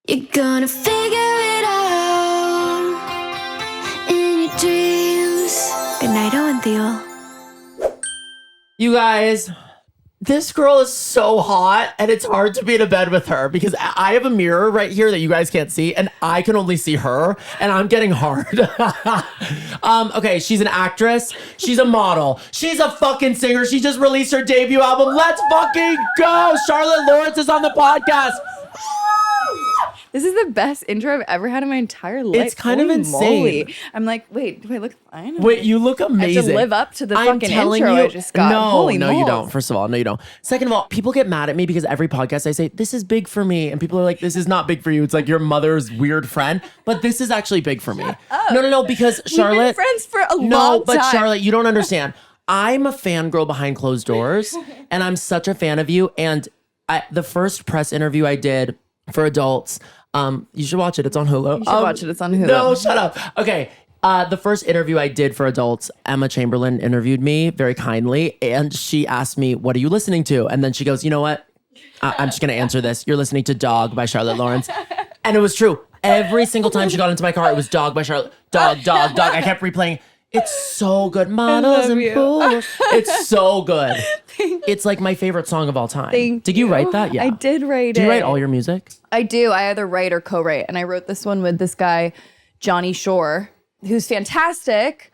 You're gonna figure it out in your dreams. Good night, Owen Theo. You guys, this girl is so hot and it's hard to be in bed with her because I have a mirror right here that you guys can't see and I can only see her and I'm getting hard. Okay, she's an actress. She's a model. She's a fucking singer. She just released her debut album. Let's fucking go. Charlotte Lawrence is on the podcast. This is the best intro I've ever had in my entire life. It's kind of insane. Moly. I'm like, wait, do I look fine? Wait, you look amazing. I have to live up to the fucking intro I just got. No, Holy no, moles. you don't. First of all, no, you don't. Second of all, people get mad at me because every podcast I say, this is big for me. And people are like, this is not big for you. It's like your mother's weird friend. But this is actually big for me. No, because Charlotte. We've been friends for a long time. No, but Charlotte, you don't understand. I'm a fangirl behind closed doors. And I'm such a fan of you. And the first press interview I did for adults, you should watch it. It's on Hulu. You should watch it. It's on Hulu. No, shut up. Okay. The first interview I did for adults, Emma Chamberlain interviewed me very kindly. And she asked me, what are you listening to? And then she goes, you know what? I'm just going to answer this. You're listening to Dog by Charlotte Lawrence. And it was true. Every single time she got into my car, it was Dog by Charlotte. Dog. I kept replaying. It's so good. Models and fools. It's so good. It's like my favorite song of all time. Did you write that? Yeah. I did write it. Do you write all your music? I do. I either write or co-write. And I wrote this one with this guy, Johnny Shore, who's fantastic.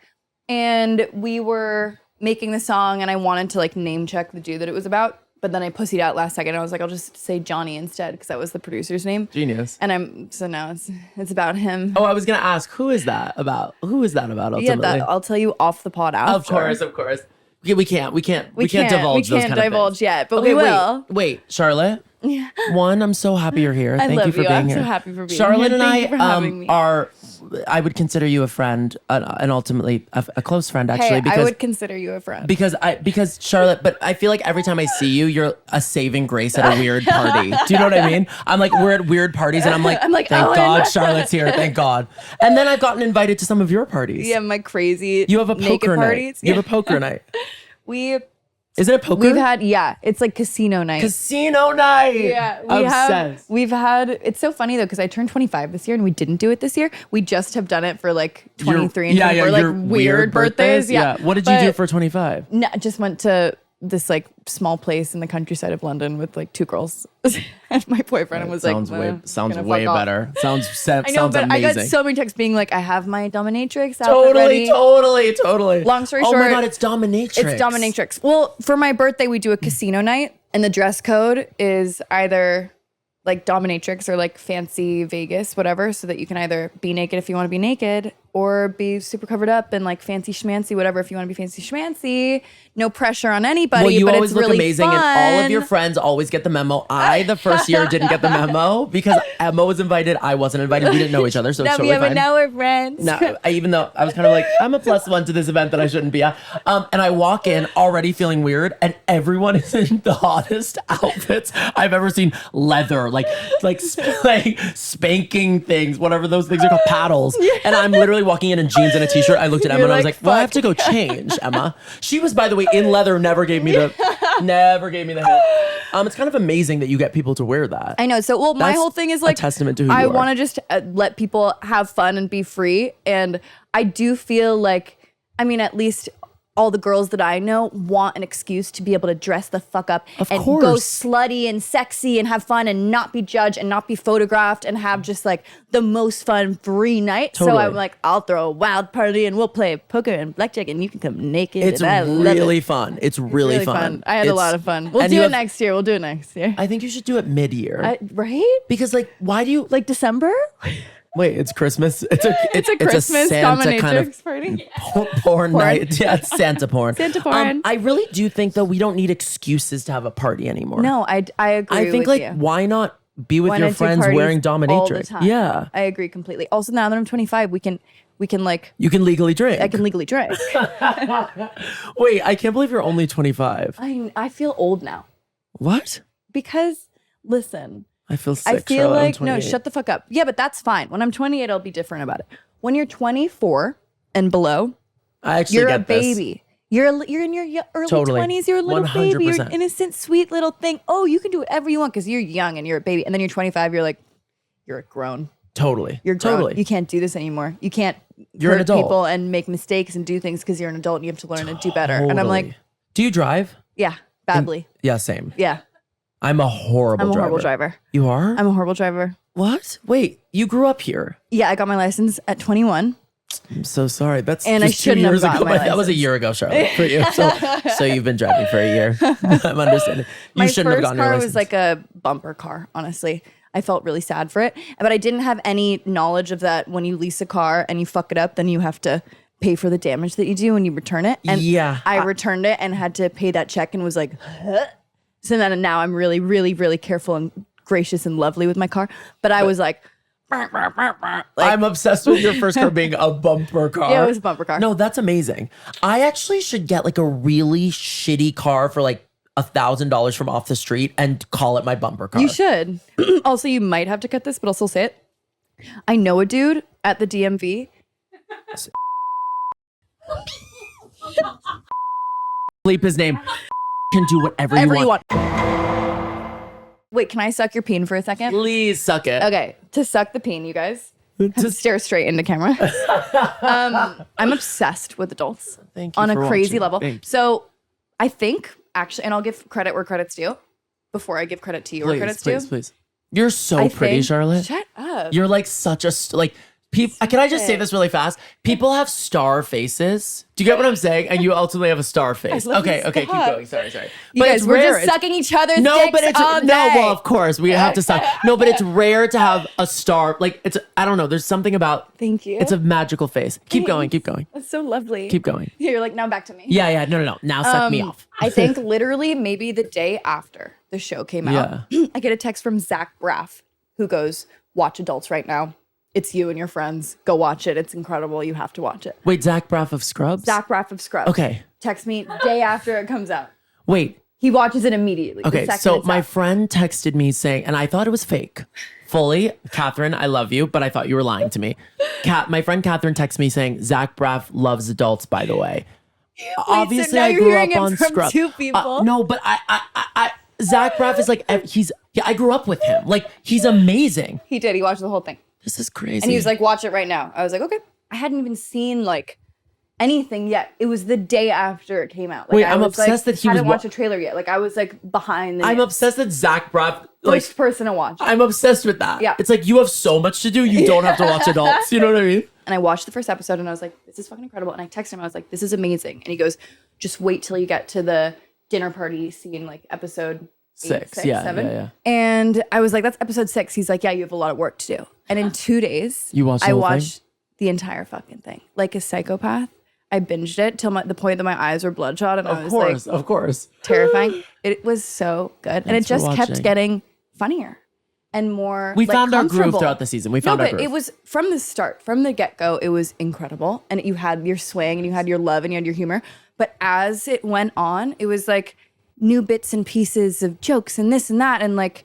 And we were making the song and I wanted to like name check the dude that it was about. But then I pussied out last second. I was like, I'll just say Johnny instead because that was the producer's name. Genius. And so now it's about him. Oh, I was gonna ask, who is that about ultimately? Yeah, I'll tell you off the pod after. Of course. We can't divulge those kind of divulge things. yet, but we will. Wait, Charlotte. Yeah. One, I'm so happy you're here. Thank you for being here. I'm so happy for being Charlotte here. Charlotte Thank you for having me. are. I would consider you a friend, and ultimately a close friend, actually. Hey, because I would consider you a friend. Because Charlotte, but I feel like every time I see you, you're a saving grace at a weird party. Do you know what I mean? I'm like, we're at weird parties, and I'm like thank God Charlotte's here. Thank God. And then I've gotten invited to some of your parties. Yeah, my crazy. You have a poker night. Parties. You have a poker night. Is it a poker? We've had, it's like casino night. Casino night. Yeah, we've had, it's so funny though, because I turned 25 this year and we didn't do it this year. We just have done it for like 23 and 24, like weird birthdays. Yeah. What did you do for 25? No, just went to this like small place in the countryside of London with like two girls and my boyfriend and was sounds like, sounds way better. Sounds I know, but amazing. I got so many texts being like, I have my dominatrix outfit ready. Totally. Long story short. Oh my God, it's dominatrix. It's dominatrix. Well, for my birthday, we do a casino night and the dress code is either like dominatrix or like fancy Vegas, whatever, so that you can either be naked if you want to be naked or be super covered up and like fancy schmancy, whatever, if you want to be fancy schmancy. No pressure on anybody, well, you but always it's look really amazing fun. and all of your friends always get the memo. I, the first year, didn't get the memo because Emma was invited. I wasn't invited. We didn't know each other, so it's totally fine. Now we're friends. No, even though I was kind of like, I'm a +1 to this event that I shouldn't be at. And I walk in already feeling weird and everyone is in the hottest outfits I've ever seen. Leather, like spanking things, whatever those things are called, paddles. Yeah. And I'm literally walking in jeans and a t-shirt. I looked at Emma and I was like, well, I have to go change, Emma. She was, by the way, in leather, never gave me the hint. It's kind of amazing that you get people to wear that. I know. So, well, my whole thing is like, a testament to who you I are. want to just let people have fun and be free. And I do feel like, I mean, at least all the girls that I know want an excuse to be able to dress the fuck up and go slutty and sexy and have fun and not be judged and not be photographed and have just like the most fun free night. Totally. So I'm like, I'll throw a wild party and we'll play poker and blackjack and you can come naked. It's really fun. It's really fun. I had a lot of fun. We'll do it next year. I think you should do it mid-year. Right? Because like, why do you like December? Wait, it's Christmas. It's a Christmas Santa kind of party. Porn night. Yeah, it's Santa porn. Santa porn. I really do think though we don't need excuses to have a party anymore. No, I agree. I think with like you. why not be with your friends wearing dominatrix all the time. Yeah, I agree completely. Also, now that I'm 25, we can like. You can legally drink. I can legally drink. Wait, I can't believe you're only 25. I feel old now. What? Because listen. I feel sick. I feel Charlotte, like no, shut the fuck up. Yeah, but that's fine. When I'm 28, I'll be different about it. When you're 24 and below, I actually you're get a baby. You're in your early 20s. You're a little 100%. baby. You're an innocent, sweet little thing. Oh, you can do whatever you want because you're young and you're a baby. And then you're 25. You're like, you're grown. Totally. You're grown. Totally. You can't do this anymore. You can't You're an hurt adult. people and make mistakes and do things because you're an adult and you have to learn and do better. And I'm like, do you drive? yeah, badly. Yeah, same. Yeah. I'm a horrible driver. You are? I'm a horrible driver. What? Wait, you grew up here. Yeah, I got my license at 21. I'm so sorry. That's And just I shouldn't 2 have years gotten ago. my That was a license. year ago, Charlotte, for you. So you've been driving for a year. I'm understanding. You My shouldn't have first gotten your car license. was like a bumper car, honestly. I felt really sad for it. But I didn't have any knowledge of that when you lease a car and you fuck it up, then you have to pay for the damage that you do when you return it. And Yeah. I returned it and had to pay that check and was like, huh? So then now I'm really, really, really careful and gracious and lovely with my car. But I was like I'm obsessed with your first car being a bumper car. Yeah, it was a bumper car. No, that's amazing. I actually should get like a really shitty car for like $1,000 from off the street and call it my bumper car. You should. Also, you might have to cut this, but I'll still say it. I know a dude at the DMV. Bleep his name. Can do whatever you want. Wait, can I suck your peen for a second? Please suck it. Okay, to suck the peen, you guys. Stare straight into camera. I'm obsessed with adults. Thank you on a for crazy watching. level. Thank you. So I think actually, and I'll give credit where credit's due before I give credit to you where credit's due. Please. You're so I pretty, think- Charlotte. Shut up. You're like such a like. People, can I just say this really fast? People have star faces. Do you get what I'm saying? And you ultimately have a star face. love Okay, this okay, keep stuff. going. Sorry. You But guys, it's we're rare. just sucking each other's No, dicks but it's all day. no. Well, of course we have to suck. No, but it's rare to have a star. Like it's. I don't know. There's something about. Thank you. It's a magical face. Keep going. Keep going. That's so lovely. Keep going. You're like, now back to me. Yeah. No. Now suck me off. I think literally maybe the day after the show came out, I get a text from Zack Braff who goes, watch Adults right now. It's you and your friends. Go watch it. It's incredible. You have to watch it. Wait, Zack Braff of Scrubs? Zack Braff of Scrubs. Okay. Text me day after it comes out. Wait. He watches it immediately. the Okay, second so it's my out. friend texted me saying, and I thought it was fake. Fully, Catherine, I love you, but I thought you were lying to me. My friend Catherine texted me saying, Zack Braff loves adults, by the way. Obviously, now I you're grew hearing up it on from Scrubs. two people. No, but Zack Braff is like, I grew up with him. Like, he's amazing. He did. He watched the whole thing. This is crazy. And he was like, watch it right now. I was like, okay. I hadn't even seen like anything yet. It was the day after it came out. Like, Wait, I I'm was, obsessed like, that he hadn't was watched a trailer yet. Like I was like behind the I'm obsessed that Zack Braff, like, first person to watch. I'm obsessed with that. Yeah. It's like, you have so much to do, you don't have to watch adults. You know what I mean? And I watched the first episode and I was like, this is fucking incredible. And I texted him, I was like, this is amazing. And he goes, just wait till you get to the dinner party scene, like episode 6, 7. yeah. And I was like, that's episode 6. He's like, yeah, you have a lot of work to do. And in 2 days, You watched the I whole thing? watched the entire fucking thing. Like a psychopath. I binged it till the point that my eyes were bloodshot and I was like Of course. terrifying. It was so good. And it Thanks for just kept watching. getting funnier and more We like, found our groove comfortable. throughout the season. We found our but groove. it was from the start, from the get-go, it was incredible. And you had your swing and you had your love and you had your humor. But as it went on, it was like new bits and pieces of jokes and this and that and like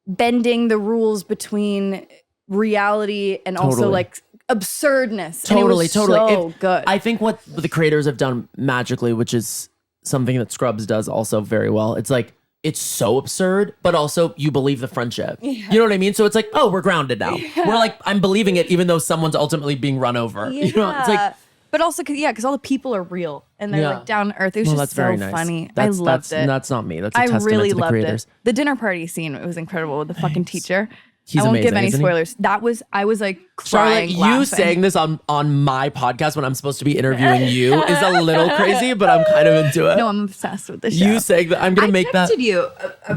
bending the rules between reality and also Totally. like absurdness. Totally. And it was so good. I think what the creators have done magically, which is something that Scrubs does also very well, it's like, it's so absurd, but also you believe the friendship. You know what I mean? So it's like, oh, we're grounded now. We're like, I'm believing it, even though someone's ultimately being run over. You know, it's like, but also, because all the people are real and they're like down to earth. It was well, just that's very so nice. funny. I loved it. That's not me. That's a I testament really to the loved creators. it. The dinner party scene, it was incredible with the fucking teacher. He's I won't give amazing, any isn't he? spoilers. I was like Charlotte, crying, you laughing. saying this on my podcast when I'm supposed to be interviewing you is a little crazy, but I'm kind of into it. No, I'm obsessed with the show. You saying that I'm gonna make that. texted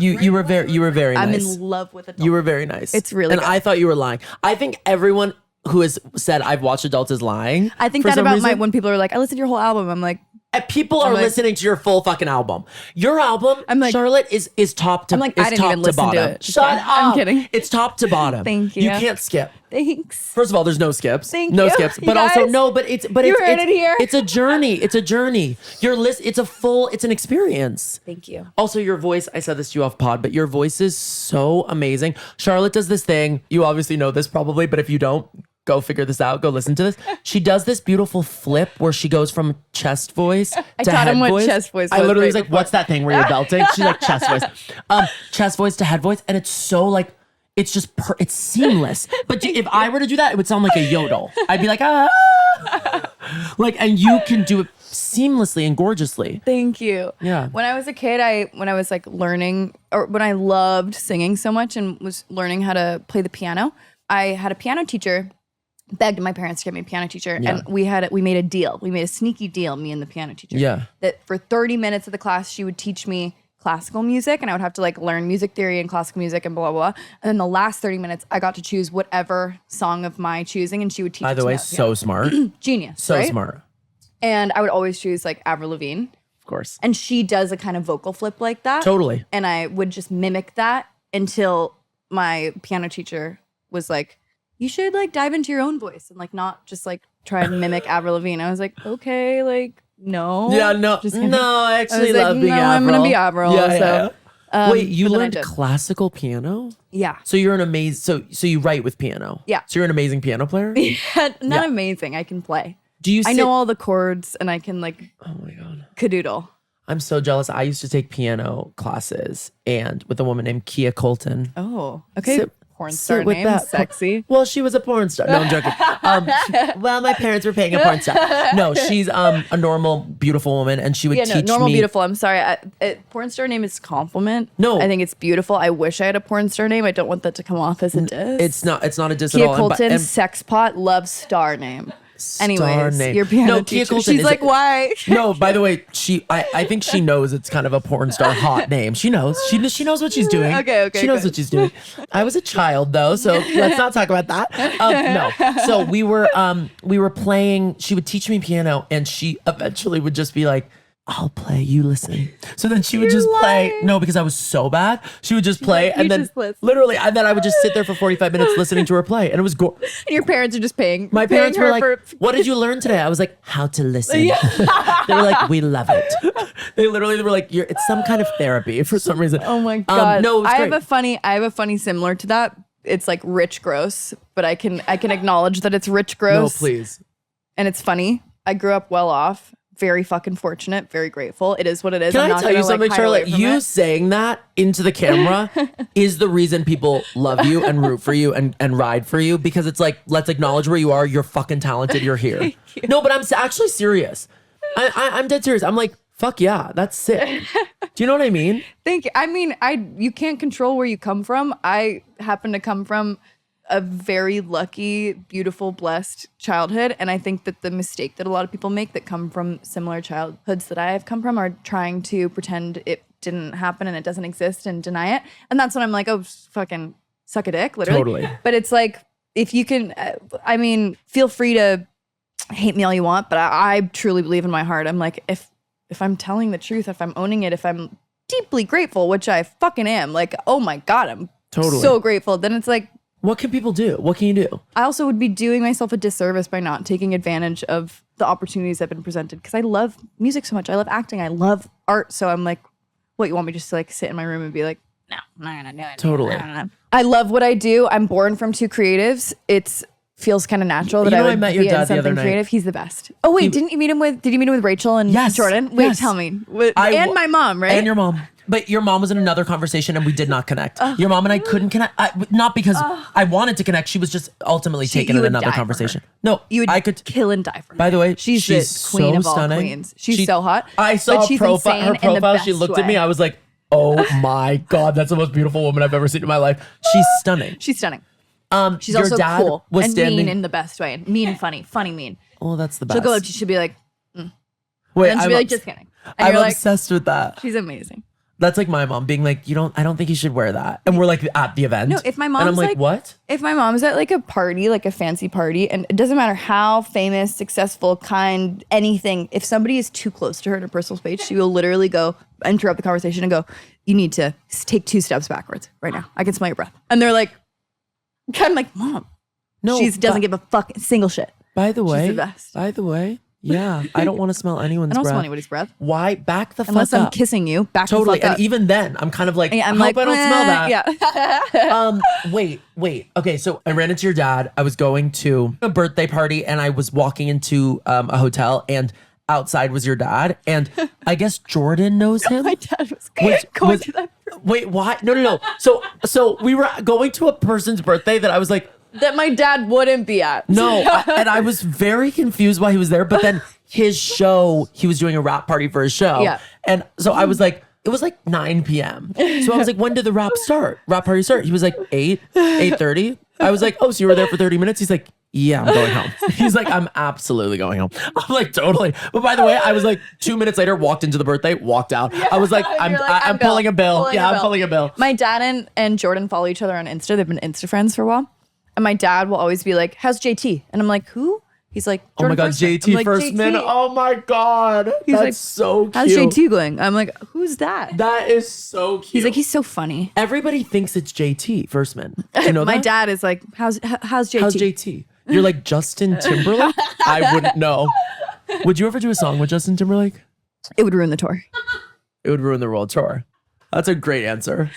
you. You were very I'm nice. in love with adults. You were very nice. It's really and good. I thought you were lying. I think everyone who has said I've watched adults is lying. I think for that some about reason. when people are like, I listened to your whole album. I'm like, People are like- listening to your full fucking album. Your album, I'm like- Charlotte, is top to. I'm like, is I didn't top even to listen to bottom. it. Shut Okay, up. I'm kidding. It's top to bottom. Thank you. You can't skip. thanks. First of all, there's no skips. Thank no you. skips. You But also guys, no. But it's you heard it here. It's a journey. It's a journey. It's an experience. Thank you. Also, your voice, I said this to you off pod, but your voice is so amazing. Charlotte does this thing. You obviously know this probably, but if you don't, go figure this out. Go listen to this. She does this beautiful flip where she goes from chest voice to taught head him what voice. chest voice I was literally right was like, before. what's that thing where you're belting? She's like, chest voice. Chest voice to head voice. And it's so like, it's just it's seamless. But if I were to do that, it would sound like a yodel. I'd be like, ah. Like, and you can do it seamlessly and gorgeously. Thank you. Yeah. When I was a kid, when I was like learning, or when I loved singing so much and was learning how to play the piano, I had a piano teacher, begged my parents to get me a piano teacher. And we made a deal. We made a sneaky deal, me and the piano teacher. Yeah. That for 30 minutes of the class, she would teach me classical music, and I would have to like learn music theory and classical music and blah, blah, blah. And then the last 30 minutes, I got to choose whatever song of my choosing, and she would teach By the way, so smart. Genius. So right? smart. And I would always choose like Avril Lavigne. Of course. And she does a kind of vocal flip like that. Totally. And I would just mimic that until my piano teacher was like, you should like dive into your own voice and like not just like try and mimic Avril Lavigne. I was like, okay, like no. Yeah, no. I actually love being Avril. I'm gonna be Avril. Yeah. Wait, you but then I learned did. classical piano? Yeah. So you're an amazing, so you write with piano? Yeah. So you're an amazing piano player? Not amazing. I can play. Do you I know all the chords and I can like Oh my God. cadoodle. I'm so jealous. I used to take piano classes and with a woman named Kia Colton. Oh, okay. Sit- Porn sit star with name, that. sexy. Well, she was a porn star. No, I'm joking. Well, my parents were paying a porn star. No, she's a normal, beautiful woman, and she would teach normal, me. beautiful. I'm sorry. Porn star name is compliment. No. I think it's beautiful. I wish I had a porn star name. I don't want that to come off as a diss. It's not a diss at Kia all. Colton, sex pot, love star name. Anyways, name. your piano No, Kia teacher. Colton She's is like, why? No, by the way, I think she knows it's kind of a porn star hot name. She knows. She knows what she's doing. Okay, She knows good. what she's doing. I was a child though, so let's not talk about that. No. So we were playing. She would teach me piano, and she eventually would just be like, I'll play, you listen. So then she would just play. No, because I was so bad. She would just play, and "You then just listen." literally, and then I would just sit there for 45 minutes listening to her play, and it was And your parents are just paying. my parents paying were her like, what did you learn today? I was like, how to listen. They were like, we love it. They literally were like, it's some kind of therapy for some reason. Oh my God. No, it was I great. have a funny similar to that. It's like rich gross, but I can acknowledge that it's rich gross. No, please. And it's funny. I grew up well off. Very fucking fortunate, very grateful. It is what it is. Can I'm I not tell you gonna, something, like, hide away Charlotte? from You it. saying that into the camera is the reason people love you and root for you and ride for you, because it's like, let's acknowledge where you are. You're fucking talented. You're here. No, but I'm actually serious. I'm dead serious. I'm like, fuck yeah, that's sick. Do you know what I mean? Thank you. I mean, you can't control where you come from. I happen to come from a very lucky, beautiful, blessed childhood. And I think that the mistake that a lot of people make that come from similar childhoods that I have come from are trying to pretend it didn't happen and it doesn't exist and deny it. And that's when I'm like, oh, fucking suck a dick, literally. Totally. But it's like, if you can, I mean, feel free to hate me all you want, but I truly believe in my heart. I'm like, if I'm telling the truth, if I'm owning it, if I'm deeply grateful, which I fucking am, like, oh my God, I'm Totally. so grateful. Then it's like, what can people do? What can you do? I also would be doing myself a disservice by not taking advantage of the opportunities that have been presented, because I love music so much. I love acting. I love art. So I'm like, what, you want me just to like sit in my room and be like, no, I'm not gonna do it. Totally. I love what I do. I'm born from two creatives. It feels kind of natural that You know, I would I met your be in dad the other something night. creative. He's the best. Oh wait, did you meet him with Rachel and Yes, Jordan? Wait, yes. tell me. And my mom, right? And your mom. But your mom was in another conversation and we did not connect. Your mom and I couldn't connect. Not because I wanted to connect. She was just ultimately taken you in would another die for conversation. her. No, You would I could. kill and die for her. By the way, she's the queen so of all stunning. queens. She's so hot. I saw but her she's profile. insane Her in the profile. She best looked at me. way. I was like, oh my God, that's the most beautiful woman I've ever seen in my life. She's stunning. She's stunning. She's your also dad cool was and standing. mean in the best way. Mean and funny mean. Oh, that's the best. She'll go up, she'll be like, Wait, and she'll be like, just kidding. And I'm you're like, obsessed with that. she's amazing. That's like my mom being like, I don't think you should wear that. And we're like at the event. No, if my and I'm mom's like, like- what? If my mom's at like a party, like a fancy party, and it doesn't matter how famous, successful, kind, anything, if somebody is too close to her in her personal space, she will literally go interrupt the conversation and go, you need to take 2 steps backwards right now. I can smell your breath. And they're like, I'm like, Mom, No, she doesn't give a fucking single shit. By the way, the best. Yeah, I don't want to smell anyone's I don't breath. smell anybody's breath. Why? Back the Unless fuck I'm up. kissing you, back Totally. the fuck And up. even then, I'm kind of like, Yeah, I I'm hope like, I don't smell that. Yeah. Wait. Okay, so I ran into your dad. I was going to a birthday party and I was walking into a hotel, and outside was your dad, and I guess Jordan knows him. My dad was going to that. Wait, what? No. So we were going to a person's birthday that I was like, That my dad wouldn't be at. no, and I was very confused why he was there. But then his show, he was doing a rap party for his show, Yeah. and so I was like, it was like 9 p.m. So I was like, when did the rap party start? He was like 8:30. I was like, oh, so you were there for 30 minutes? He's like, yeah, I'm going home. He's like, I'm absolutely going home. I'm like, totally. But by the way, I was like 2 minutes later, walked into the birthday, walked out. I was like, I'm pulling a bill. I'm pulling a bill. My dad and Jordan follow each other on Insta. They've been Insta friends for a while. And my dad will always be like, how's JT? And I'm like, who? He's like, oh my God, Firstman. JT I'm like, Firstman. JT. Oh my God. He's That's like, so cute. How's JT going? I'm like, who's that? That is so cute. He's like, he's so funny. Everybody thinks it's JT Firstman. You know My that? dad is like, how's JT? How's JT? You're like Justin Timberlake? I wouldn't know. Would you ever do a song with Justin Timberlake? It would ruin the tour. It would ruin the world tour. That's a great answer.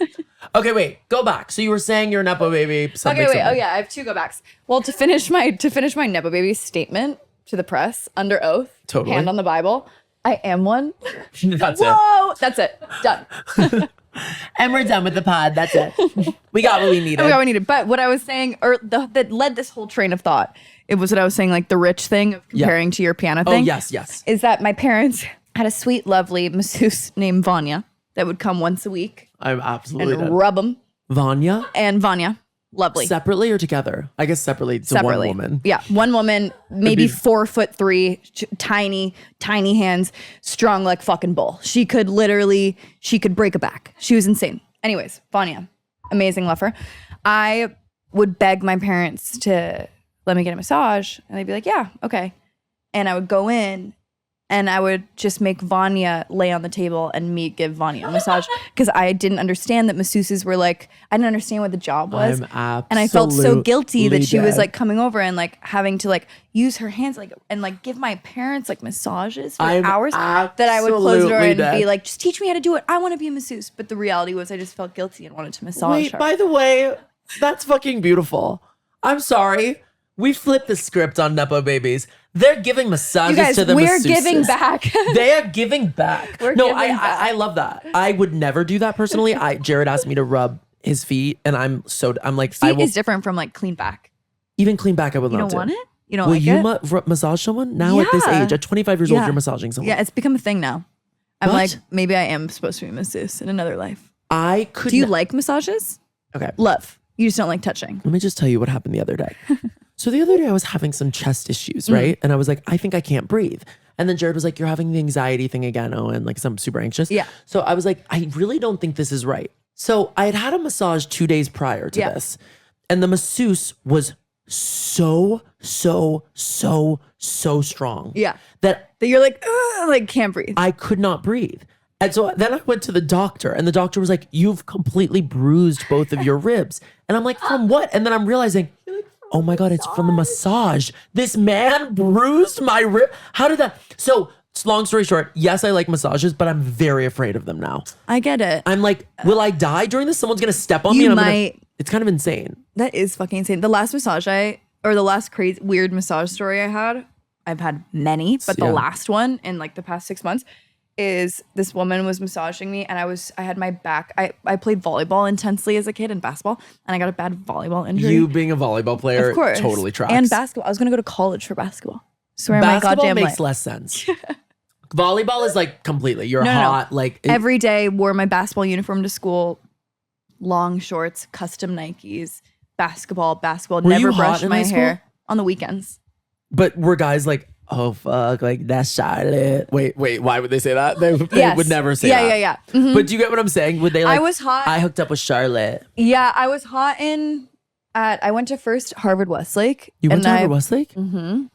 Okay, wait, go back. So you were saying you're a Nepo baby. Okay, wait. Oh yeah, I have 2 go backs. Well, to finish my Nepo baby statement to the press under oath, Totally. hand on the Bible, I am one. That's it. Whoa, that's it. Done. And we're done with the pod. That's it. We got what we needed. Oh my God, we need it. But what I was saying, or that led this whole train of thought, it was what I was saying, like the rich thing of comparing to your piano Oh, thing. yes. Is that my parents had a sweet, lovely masseuse named Vanya that would come once a week I'm absolutely and dead. rub them. Vanya? And Vanya, lovely. Separately or together? I guess separately. It's Separately. one woman. Yeah, one woman, maybe 4'3", tiny hands, strong like fucking bull. She could break a back. She was insane. Anyways, Vanya, amazing, love her. I would beg my parents to let me get a massage, and they'd be like, yeah, okay. And I would go in, and I would just make Vanya lay on the table and me give Vanya a massage because I didn't understand that masseuses were like, I didn't understand what the job was. I'm And I felt so guilty that she was dead. like coming over and like having to like use her hands like and like give my parents like massages for hours that I would close the door absolutely and dead. be like, just teach me how to do it. I want to be a masseuse. But the reality was I just felt guilty and wanted to massage Wait, her. by the way, that's fucking beautiful. I'm sorry. We flipped the script on Nepo babies. They're giving massages You guys, to the we're masseuses. giving back. They are giving back. We're no, giving back. I love that. I would never do that personally. Jared asked me to rub his feet, and I'm like, I Feet will is different from like clean back. even clean back. I would You love don't to. want it? You don't Will like you it? massage someone now at this Yeah. age? At 25 years old, Yeah. you're massaging someone. Yeah, it's become a thing now. I'm What? like, maybe I am supposed to be a masseuse in another life. I could. Do you like massages? Okay. Love. You just don't like touching. Let me just tell you what happened the other day. So the other day I was having some chest issues, right? And I was like, I think I can't breathe. And then Jared was like, you're having the anxiety thing again, Owen, like I'm super anxious. Yeah. So I was like, I really don't think this is right. So I had a massage 2 days prior to this. And the masseuse was so strong. Yeah. That That you're like can't breathe. I could not breathe. And so then I went to the doctor, and the doctor was like, you've completely bruised both of your ribs. And I'm like, from what? And then I'm realizing, oh my God, it's from the massage. This man bruised my rib. How did that? So long story short, yes, I like massages, but I'm very afraid of them now. I get it. I'm like, will I die during this? Someone's going to step on me. You And might. It's kind of insane. That is fucking insane. The last massage the last crazy weird massage story I had, I've had many, but the Yeah. last one in like the past 6 months is this woman was massaging me and I had my back. I played volleyball intensely as a kid and basketball, and I got a bad volleyball injury. You being a volleyball player of course. totally tracks. And basketball. I was gonna go to college for basketball. Swear my Basketball goddamn makes life. less sense. Volleyball is like completely, you're No. hot. Like Every day wore my basketball uniform to school, long shorts, custom Nikes, basketball, Were never you hot brushed in my high school? hair on the weekends. But were guys like, oh fuck, like that's Charlotte? Wait, why would they say that? They Yes. would never say that. Yeah. Mhm. But do you get what I'm saying? Would they like? I was hot. I hooked up with Charlotte. Yeah, I was hot I went to first Harvard Westlake. You went to and Harvard Westlake?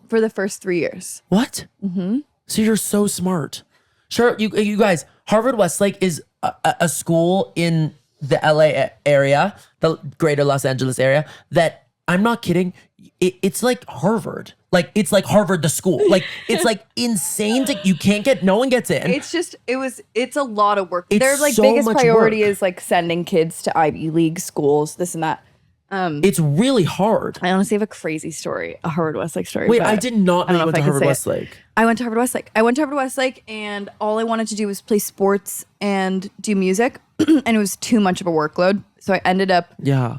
for the first 3 years. What? Mm-hmm. So you're so smart. Sure, you guys, Harvard Westlake is a school in the LA area, the greater Los Angeles area, that I'm not kidding. It's like Harvard. Like, it's like Harvard, the school. Like, it's like insane. No one gets in. It's a lot of work. It's Their like so biggest much priority work. is like sending kids to Ivy League schools, this and that. It's really hard. I honestly have a crazy story, a Harvard Westlake story. Wait, but I did not know you went to Harvard Westlake. I went to Harvard Westlake. And all I wanted to do was play sports and do music, and it was too much of a workload. So I ended up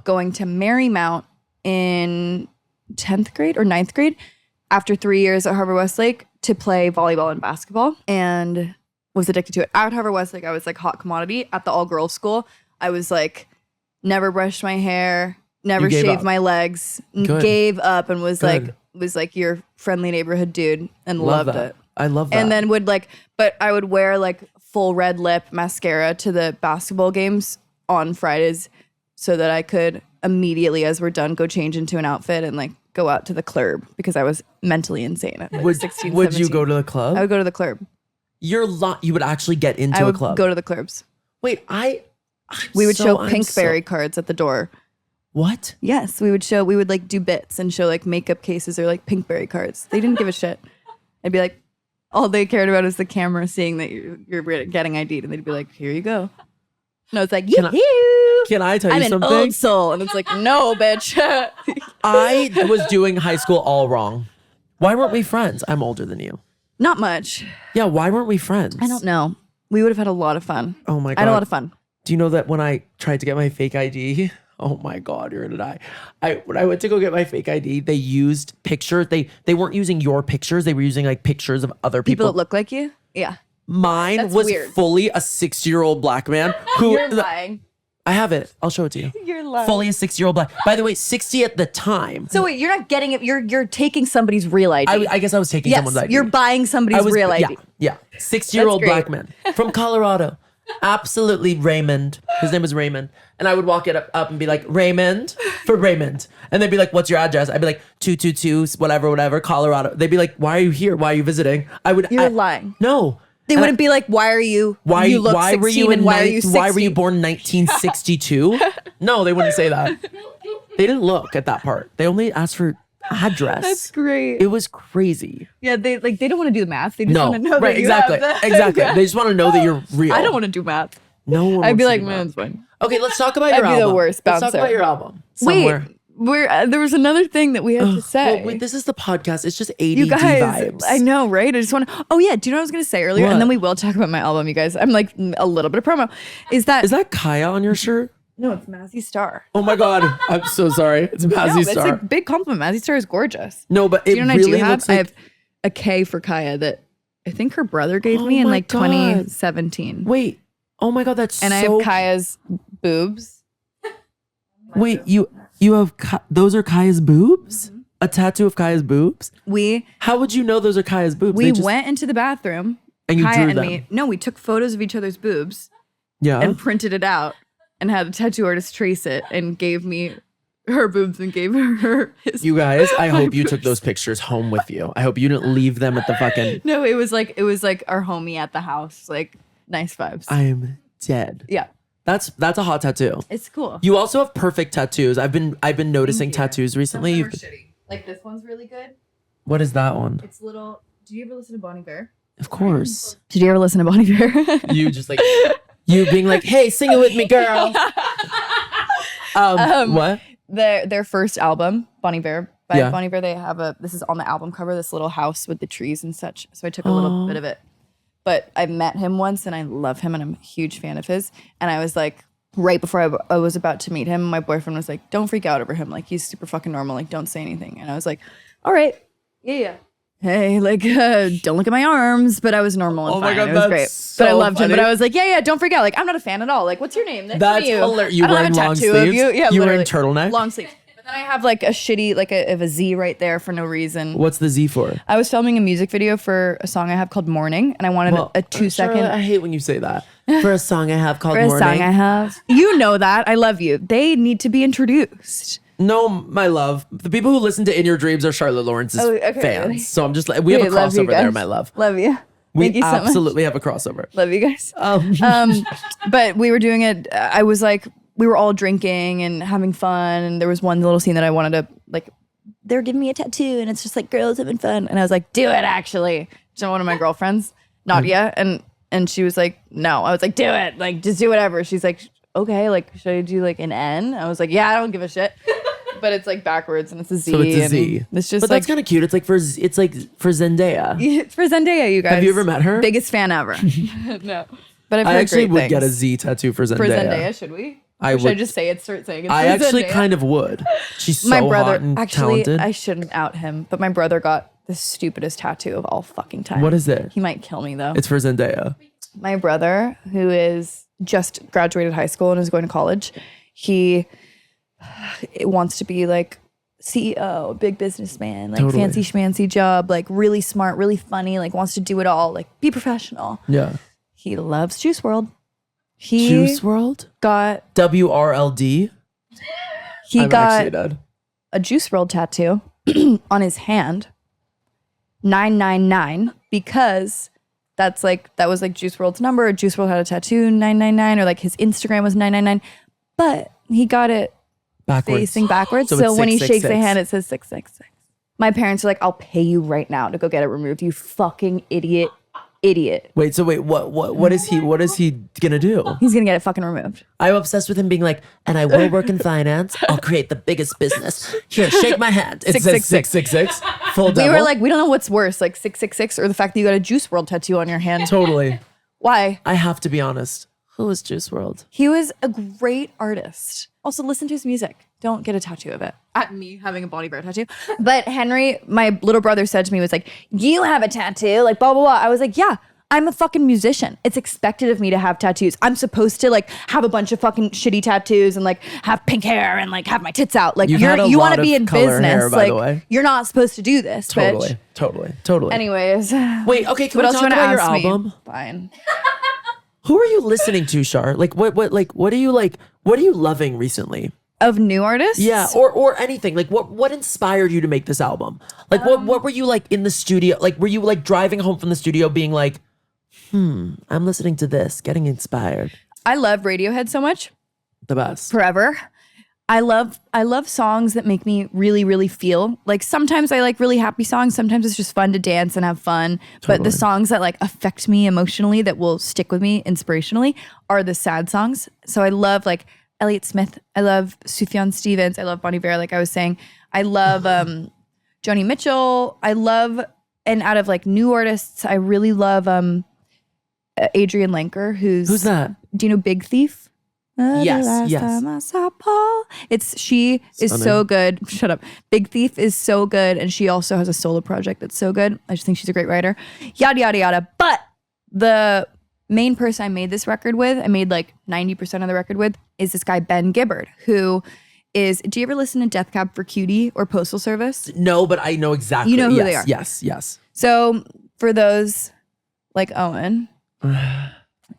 going to Marymount in 10th grade or 9th grade after 3 years at Harvard Westlake to play volleyball and basketball, and was addicted to it. At Harvard Westlake, I was like hot commodity. At the all-girls school, I was like never brushed my hair, never shaved my legs, gave up, and was like your friendly neighborhood dude, and loved it. I love that. And then but I would wear like full red lip mascara to the basketball games on Fridays so that I could immediately, as we're done, go change into an outfit and like go out to the club because I was mentally insane at like 16, Would 17. you go to the club? I would go to the club. You would actually get into a club? I would go to the clubs. Wait, we would show Pinkberry cards at the door. What? Yes, we would like do bits and show like makeup cases or like Pinkberry cards. They didn't give a shit. I'd be like, all they cared about is the camera seeing that you're getting ID'd, and they'd be like, here you go. No, it's like, Can I tell you something? I'm an old soul. And it's like, no, bitch. I was doing high school all wrong. Why weren't we friends? I'm older than you. Not much. Yeah, why weren't we friends? I don't know. We would have had a lot of fun. Oh my God. I had a lot of fun. Do you know that when I tried to get my fake ID, oh my God, you're gonna die. When I went to go get my fake ID, they used pictures. They weren't using your pictures. They were using like pictures of other people. People that look like you? Yeah. Mine That's was weird. fully a 60-year-old black man who You're lying. I have it. I'll show it to you. You're lying. Fully a 60-year-old black. By the way, 60 at the time. So wait, you're not getting it. You're taking somebody's real ID. I guess I was taking someone's ID. You're buying somebody's real ID. Yeah. 60-year-old That's black great. man from Colorado. Absolutely Raymond. His name was Raymond. And I would walk it up and be like, Raymond, for Raymond. And they'd be like, what's your address? I'd be like, 222, whatever, Colorado. They'd be like, why are you here? Why are you visiting? You're lying. No. They wouldn't be like, why are you? Why you look why 16 were you and why are you 60? Why were you born 1962? No, they wouldn't say that. They didn't look at that part. They only asked for address. That's great. It was crazy. Yeah, they don't want to do the math. They just want to know right, that exactly. you have Exactly. Yeah. They just want to know that you're real. I don't want to do math. No one. I'd be wants like, to do man, that. it's fine. Okay, let's talk about your album. I'd be the worst Let's talk bouncer. about your album. Somewhere. Wait, there was another thing that we had to say. Well, wait, this is the podcast. It's just ADD You guys, vibes. I know, right? I just want to. Oh yeah, do you know what I was going to say earlier? What? And then we will talk about my album, you guys. I'm like a little bit of promo. Is that Kaya on your shirt? No, it's Masseuse Star. Oh my God, I'm so sorry. It's Masseuse It's Star. a big compliment. Masseuse Star is gorgeous. No, but it Do you know what really I do have? looks like. I have a K for Kaya that I think her brother gave me in my like God. 2017. Wait. Oh my God, that's And so. I have Kaya's boobs. Wait, you have those are Kaya's boobs? Mm-hmm. A tattoo of Kaya's boobs? We How would you know those are Kaya's boobs? we They just- went into the bathroom. And you Kaya drew and them. me. No, we took photos of each other's boobs Yeah. and printed it out and had a tattoo artist trace it and gave me her boobs and gave her his. You guys, I hope you took boobs. those pictures home with you. I hope you didn't leave them at the fucking. No, it was like our homie at the house. Like nice vibes. I'm dead. Yeah, That's a hot tattoo. it's cool. You also have perfect tattoos. I've been noticing you. tattoos recently. Some are shitty. Like this one's really good. What is that one? It's little. Did you ever listen to Bonnie Bear? Of course. Did you ever listen to Bonnie Bear? You just like you being like, hey, sing it with me, girl. What? Their first album, Bonnie Bear. By Yeah. Bonnie Bear, they have this is on the album cover, this little house with the trees and such. So I took a little bit of it. But I met him once and I love him and I'm a huge fan of his. And I was like, right before I was about to meet him, my boyfriend was like, don't freak out over him. Like, he's super fucking normal. Like, don't say anything. And I was like, all right. Yeah. Hey, like, don't look at my arms. But I was normal and Oh my fine. God, it was great. that's But I so loved him. But funny. I was like, yeah, don't freak out. Like, I'm not a fan at all. Like, what's your name? Nice to That's meet you. hilarious. You I don't have wearing a long tattoo of sleeves? you. Yeah, You wearing literally. turtleneck? Long sleeves. But then I have like a shitty, like a Z right there for no reason. What's the Z for? I was filming a music video for a song I have called Morning, and I wanted a 2-second. Charlotte, I hate when you say that. For a song I have called For a Morning. song I have. You know that. I love you. They need to be introduced. No, my love. The people who listen to In Your Dreams are Charlotte Lawrence's Oh, okay, fans. really? So I'm just like, we have a Wait, love you crossover there, guys. my love. Love you. We Thank you so much. absolutely have a crossover. Love you guys. Um, But we were doing it. I was like, we were all drinking and having fun. And there was one little scene that I wanted to, like, they're giving me a tattoo and it's just like girls having fun. And I was like, do it actually. So one of my girlfriends, Nadia, and she was like, no. I was like, do it. Like, just do whatever. She's like, okay, like, should I do like an N? I was like, yeah, I don't give a shit. but it's like backwards and it's a Z. So it's a and Z. It's just but that's kind of cute. It's like for Zendaya. It's for Zendaya, you guys. Have you ever met her? Biggest fan ever. No. But I've heard I actually great would things. get a Z tattoo for Zendaya. For Zendaya, should we? I Should would. I just say it, start saying it? I actually kind of would. She's so my brother, hot and actually, talented. I shouldn't out him, but my brother got the stupidest tattoo of all fucking time. What is it? He might kill me though. It's for Zendaya. My brother, who is just graduated high school and is going to college, he wants to be like CEO, big businessman, like Totally. fancy schmancy job, like really smart, really funny, like wants to do it all, like be professional. Yeah. He loves Juice World. He Juice World? got WRLD? he I'm got actually dead. a Juice World tattoo on his hand, 999, because that was like Juice WRLD's number. Juice WRLD had a tattoo 999, or like his Instagram was 999, but he got it Backwards. facing backwards. So So it's when he shakes the 666. hand, it says 666. My parents are like, "I'll pay you right now to go get it removed. You fucking idiot." What is he gonna do? He's gonna get it fucking removed. I'm obsessed with him being like, and I will work in finance. I'll create the biggest business. Here, shake my hand. It says 666. Full We double. were like, we don't know what's worse, like 666 or the fact that you got a Juice WRLD tattoo on your hand. Totally. Why? I have to be honest. Who is Juice WRLD? He was a great artist. Also, listen to his music. Don't get a tattoo of it. At me having a Bonnie Bear tattoo. But Henry, my little brother, said to me, was like, "You have a tattoo," like blah, blah, blah. I was like, yeah, I'm a fucking musician. It's expected of me to have tattoos. I'm supposed to like have a bunch of fucking shitty tattoos and like have pink hair and like have my tits out. Like You've had a you lot want to be of in color business. hair, by like the way. you're not supposed to do this, bitch. Totally. Anyways. Wait, okay, can what we else talk you want to about your ask me? album? Fine. Who are you listening to, Shar? Like what are you loving recently? Of new artists? Yeah, or anything. Like what inspired you to make this album? Like what were you like in the studio? Like were you like driving home from the studio being like, I'm listening to this, getting inspired. I love Radiohead so much. The best. Forever. I love songs that make me really, really feel. Like sometimes I like really happy songs. Sometimes it's just fun to dance and have fun. But the songs that like affect me emotionally, that will stick with me inspirationally, are the sad songs. So I love like Elliott Smith. I love Sufjan Stevens. I love Bonnie Bear, like I was saying. I love Joni Mitchell. I love, and out of like new artists, I really love Adrienne Lenker, Who's that? Do you know Big Thief? Yes, The last yes. time I saw Paul. She is Stunning. so good. Shut up. Big Thief is so good, and she also has a solo project that's so good. I just think she's a great writer. Yada yada yada. But the main person I made this record with, I made like 90% of the record with, is this guy Ben Gibbard, who is. Do you ever listen to Death Cab for Cutie or Postal Service? No, but I know exactly. You know who yes, they are. Yes. So for those like Owen,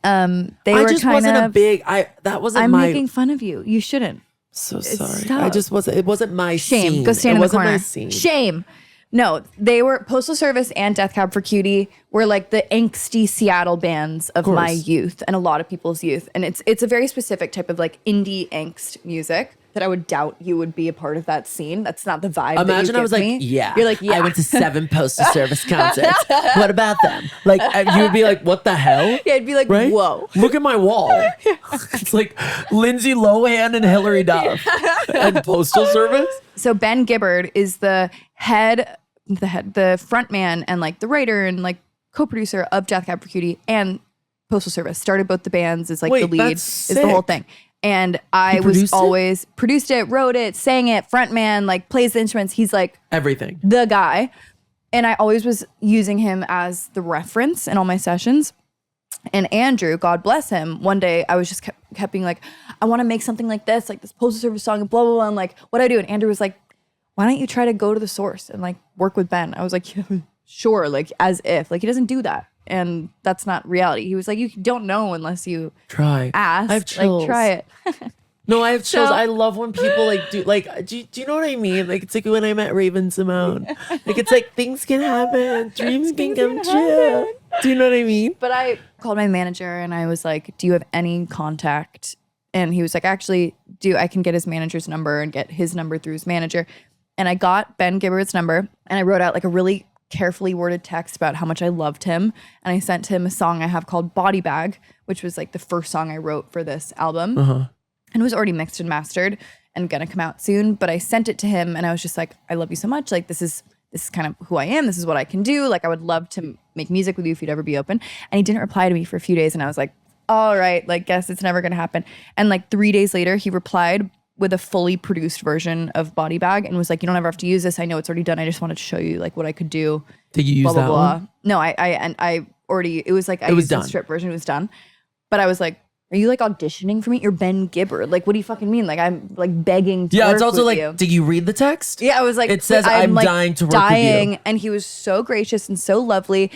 they I were just kind wasn't of. a big. That wasn't I'm my. making fun of you. You shouldn't. So sorry. Stop. I just wasn't. It wasn't my Shame. scene. Go stand it in the wasn't corner. my scene. Shame. No, they were Postal Service and Death Cab for Cutie were like the angsty Seattle bands of my youth and a lot of people's youth. And it's a very specific type of like indie angst music that I would doubt you would be a part of that scene. That's not the vibe. Imagine that you I was give like, me. yeah. You're like, yeah. I went to 7 Postal Service concerts. What about them? Like, you would be like, what the hell? Yeah, I'd be like, Right? whoa. Look at my wall. It's like Lindsay Lohan and Hilary Duff and Postal Service. So Ben Gibbard is the front man and like the writer and like co-producer of Death Cab for Cutie and Postal Service. Started both the bands, is like Wait, the lead, that's is the whole sick. thing. And I was produced it? always produced it, wrote it, sang it, front man, like plays the instruments. He's like Everything. the guy. And I always was using him as the reference in all my sessions. And Andrew, God bless him, one day I was just kept being like, I want to make something like this Postal Service song and blah, blah, blah. And like, what do I do? And Andrew was like, why don't you try to go to the source and like work with Ben? I was like, yeah, sure. Like as if, like he doesn't do that. And that's not reality. He was like, you don't know unless you Try. ask. I have chills. Like try it. No, I have chills. So- I love when people like do like do you know what I mean? Like it's like when I met Raven Simone. Like it's like things can happen, dreams can come true. Do you know what I mean? But I called my manager and I was like, do you have any contact? And he was like, actually, I can get his manager's number and get his number through his manager. And I got Ben Gibbard's number and I wrote out like a really carefully worded text about how much I loved him. And I sent him a song I have called Body Bag, which was like the first song I wrote for this album. And it was already mixed and mastered. and gonna come out soon. But I sent it to him and I was just like, I love you so much. Like this is kind of who I am. This is what I can do. Like I would love to make music with you if you'd ever be open. And he didn't reply to me for a few days. And I was like, all right, like guess it's never gonna happen. And like 3 days later, he replied with a fully produced version of Body Bag and was like, you don't ever have to use this. I know it's already done. I just wanted to show you like what I could do. Did you use blah, blah, that blah. one? No, I already, it was like, I used the strip version. It was done. But I was like, are you like auditioning for me? You're Ben Gibbard. Like, what do you fucking mean? Like, I'm like begging to work it's also with like, you. did you read the text? Yeah, I was like, it says, I'm like, dying to work with you. And he was so gracious and so lovely.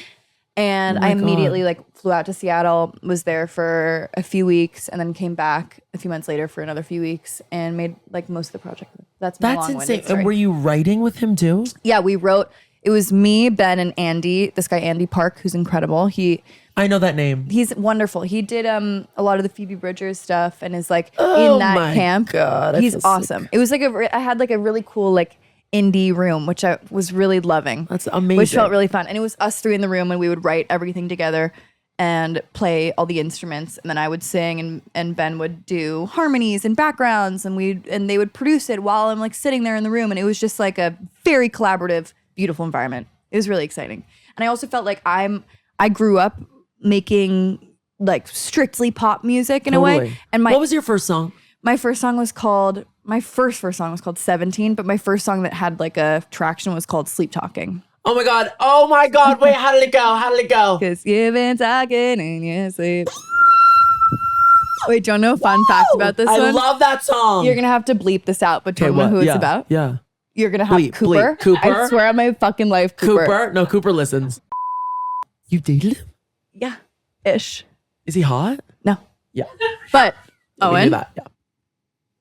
And I immediately like flew out to Seattle, was there for a few weeks, and then came back a few months later for another few weeks and made like most of the project. That's insane. And were you writing with him too? Yeah, we wrote. It was me, Ben, and Andy. This guy Andy Park, who's incredible. I know that name. He's wonderful. He did a lot of the Phoebe Bridgers stuff and is like in that camp. God, he's awesome. Sick. It was like I had like a really cool like indie room, which I was really loving. That's amazing. Which felt really fun. And it was us three in the room and we would write everything together and play all the instruments. And then I would sing and Ben would do harmonies and backgrounds and they would produce it while I'm like sitting there in the room. And it was just like a very collaborative, beautiful environment. It was really exciting. And I also felt like I grew up making like strictly pop music in a way. And what was your first song? My first song was called 17, but my first song that had like a traction was called Sleeptalking. Oh my God. Wait, how did it go? Because you've been talking in your sleep. Wait, do you want to know a fun fact about this one? I love that song. You're going to have to bleep this out, but do you know who it's about? Yeah. You're going to have Cooper. Bleep. Cooper? I swear on my fucking life, Cooper. No, Cooper listens. You dated him? Yeah. Ish. Is he hot? No. Yeah. But We Owen. knew that. Yeah.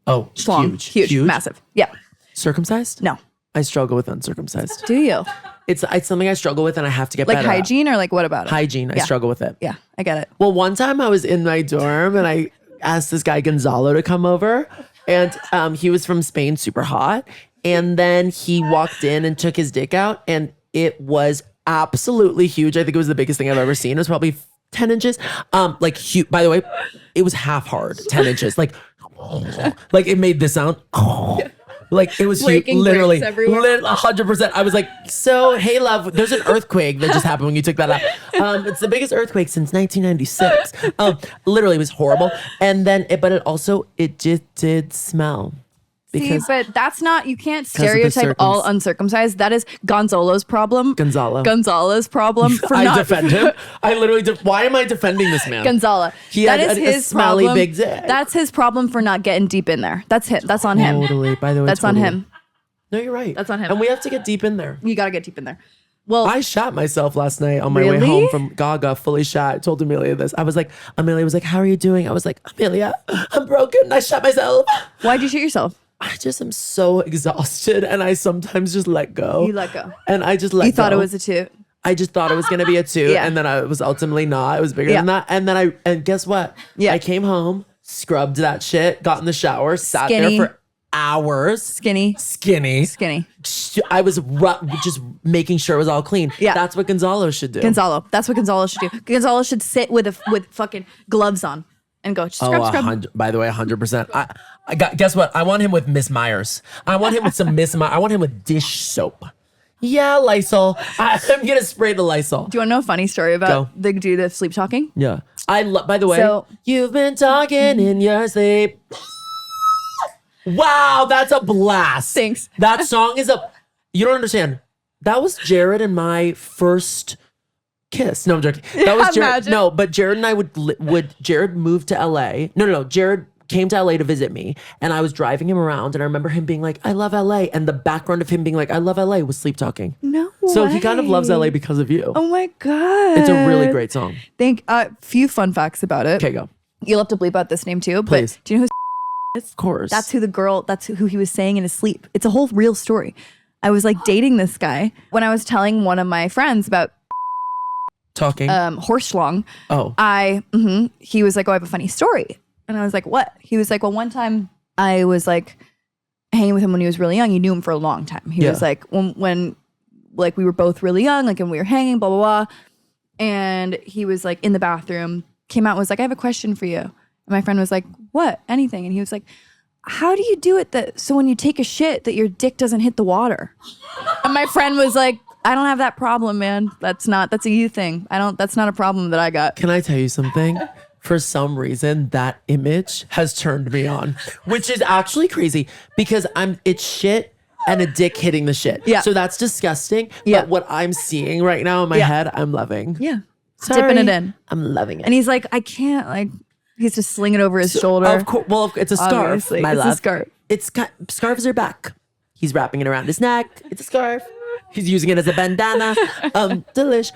Oh, Schlong. Huge. Massive. Yeah. Circumcised? No. I struggle with uncircumcised. Do you? It's something I struggle with and I have to get like better at. hygiene or like what about it? Hygiene. I struggle with it. Yeah, I get it. Well, one time I was in my dorm and I asked this guy Gonzalo to come over and he was from Spain, super hot. And then he walked in and took his dick out and it was absolutely huge. I think it was the biggest thing I've ever seen. It was probably 10 inches. Like huge. By the way, it was half hard, 10 inches. Like it made this sound. Like it was huge, literally 100%. I was like, so hey love, there's an earthquake that just happened when you took that out. It's the biggest earthquake since 1996. Literally it was horrible. And then it just did smell. See, but that's not, you can't stereotype all uncircumcised. That is Gonzalo's problem. Gonzalo's problem for I defend him. I literally, why am I defending this man? Gonzalo. That is his smelly problem. Big dick. That's his problem for not getting deep in there. That's him. That's on him. Totally. By the way, that's on him. No, you're right. That's on him. And we have to get deep in there. You got to get deep in there. Well, I shot myself last night on my way home from Gaga, fully shot. I told Amelia this. Amelia was like, how are you doing? I was like, Amelia, I'm broken. I shot myself. Why'd you shoot yourself? I just am so exhausted and I sometimes just let go. You let go. And I just let go. You thought it was a toot. I just thought it was going to be a toot and then I was ultimately not. It was bigger than that. And then and guess what? Yeah. I came home, scrubbed that shit, got in the shower, sat there for hours. Skinny. I was just making sure it was all clean. Yeah. That's what Gonzalo should do. That's what Gonzalo should do. Gonzalo should sit with fucking gloves on. And go scrub. By the way, 100%. Guess what? I want him with Miss Myers. I want him with some Miss Myers. I want him with dish soap. Yeah, Lysol. I'm gonna spray the Lysol. Do you want to know a funny story about the dude of sleep talking? Yeah. By the way, you've been talking in your sleep. Wow, that's a blast. Thanks. That song is you don't understand. That was Jared and my first kiss. No, I'm joking. That was Jared. Imagine. No, but Jared and I would Jared moved to LA. No. Jared came to LA to visit me and I was driving him around and I remember him being like, I love LA. And the background of him being like, I love LA was Sleeptalking. No So way. he kind of loves LA because of you. Oh my God. It's a really great song. Few fun facts about it. Okay, go. You'll have to bleep out this name too. Please. But do you know who is? Of course. That's who he was saying in his sleep. It's a whole real story. I was like dating this guy when I was telling one of my friends about talking horse schlong. Oh. He was like, oh, I have a funny story. And I was like, what? He was like, well, one time I was like hanging with him when he was really young. He knew him for a long time. He was like, when like we were both really young, like, and we were hanging, blah, blah, blah. And he was like in the bathroom, came out and was like, I have a question for you. And my friend was like, what? Anything. And he was like, how do you do it so when you take a shit that your dick doesn't hit the water? And my friend was like, I don't have that problem, man. That's a you thing. That's not a problem that I got. Can I tell you something? For some reason, that image has turned me on, which is actually crazy because it's shit and a dick hitting the shit. Yeah. So that's disgusting. Yeah. But what I'm seeing right now in my head, I'm loving. Yeah. Sorry, Dipping it in. I'm loving it. And he's like, I can't, like, he's just slinging it over his shoulder. Of course. Well, it's a scarf, Obviously. my It's love. a scarf. Scarves are back. He's wrapping it around his neck. It's a scarf. He's using it as a bandana. Delish.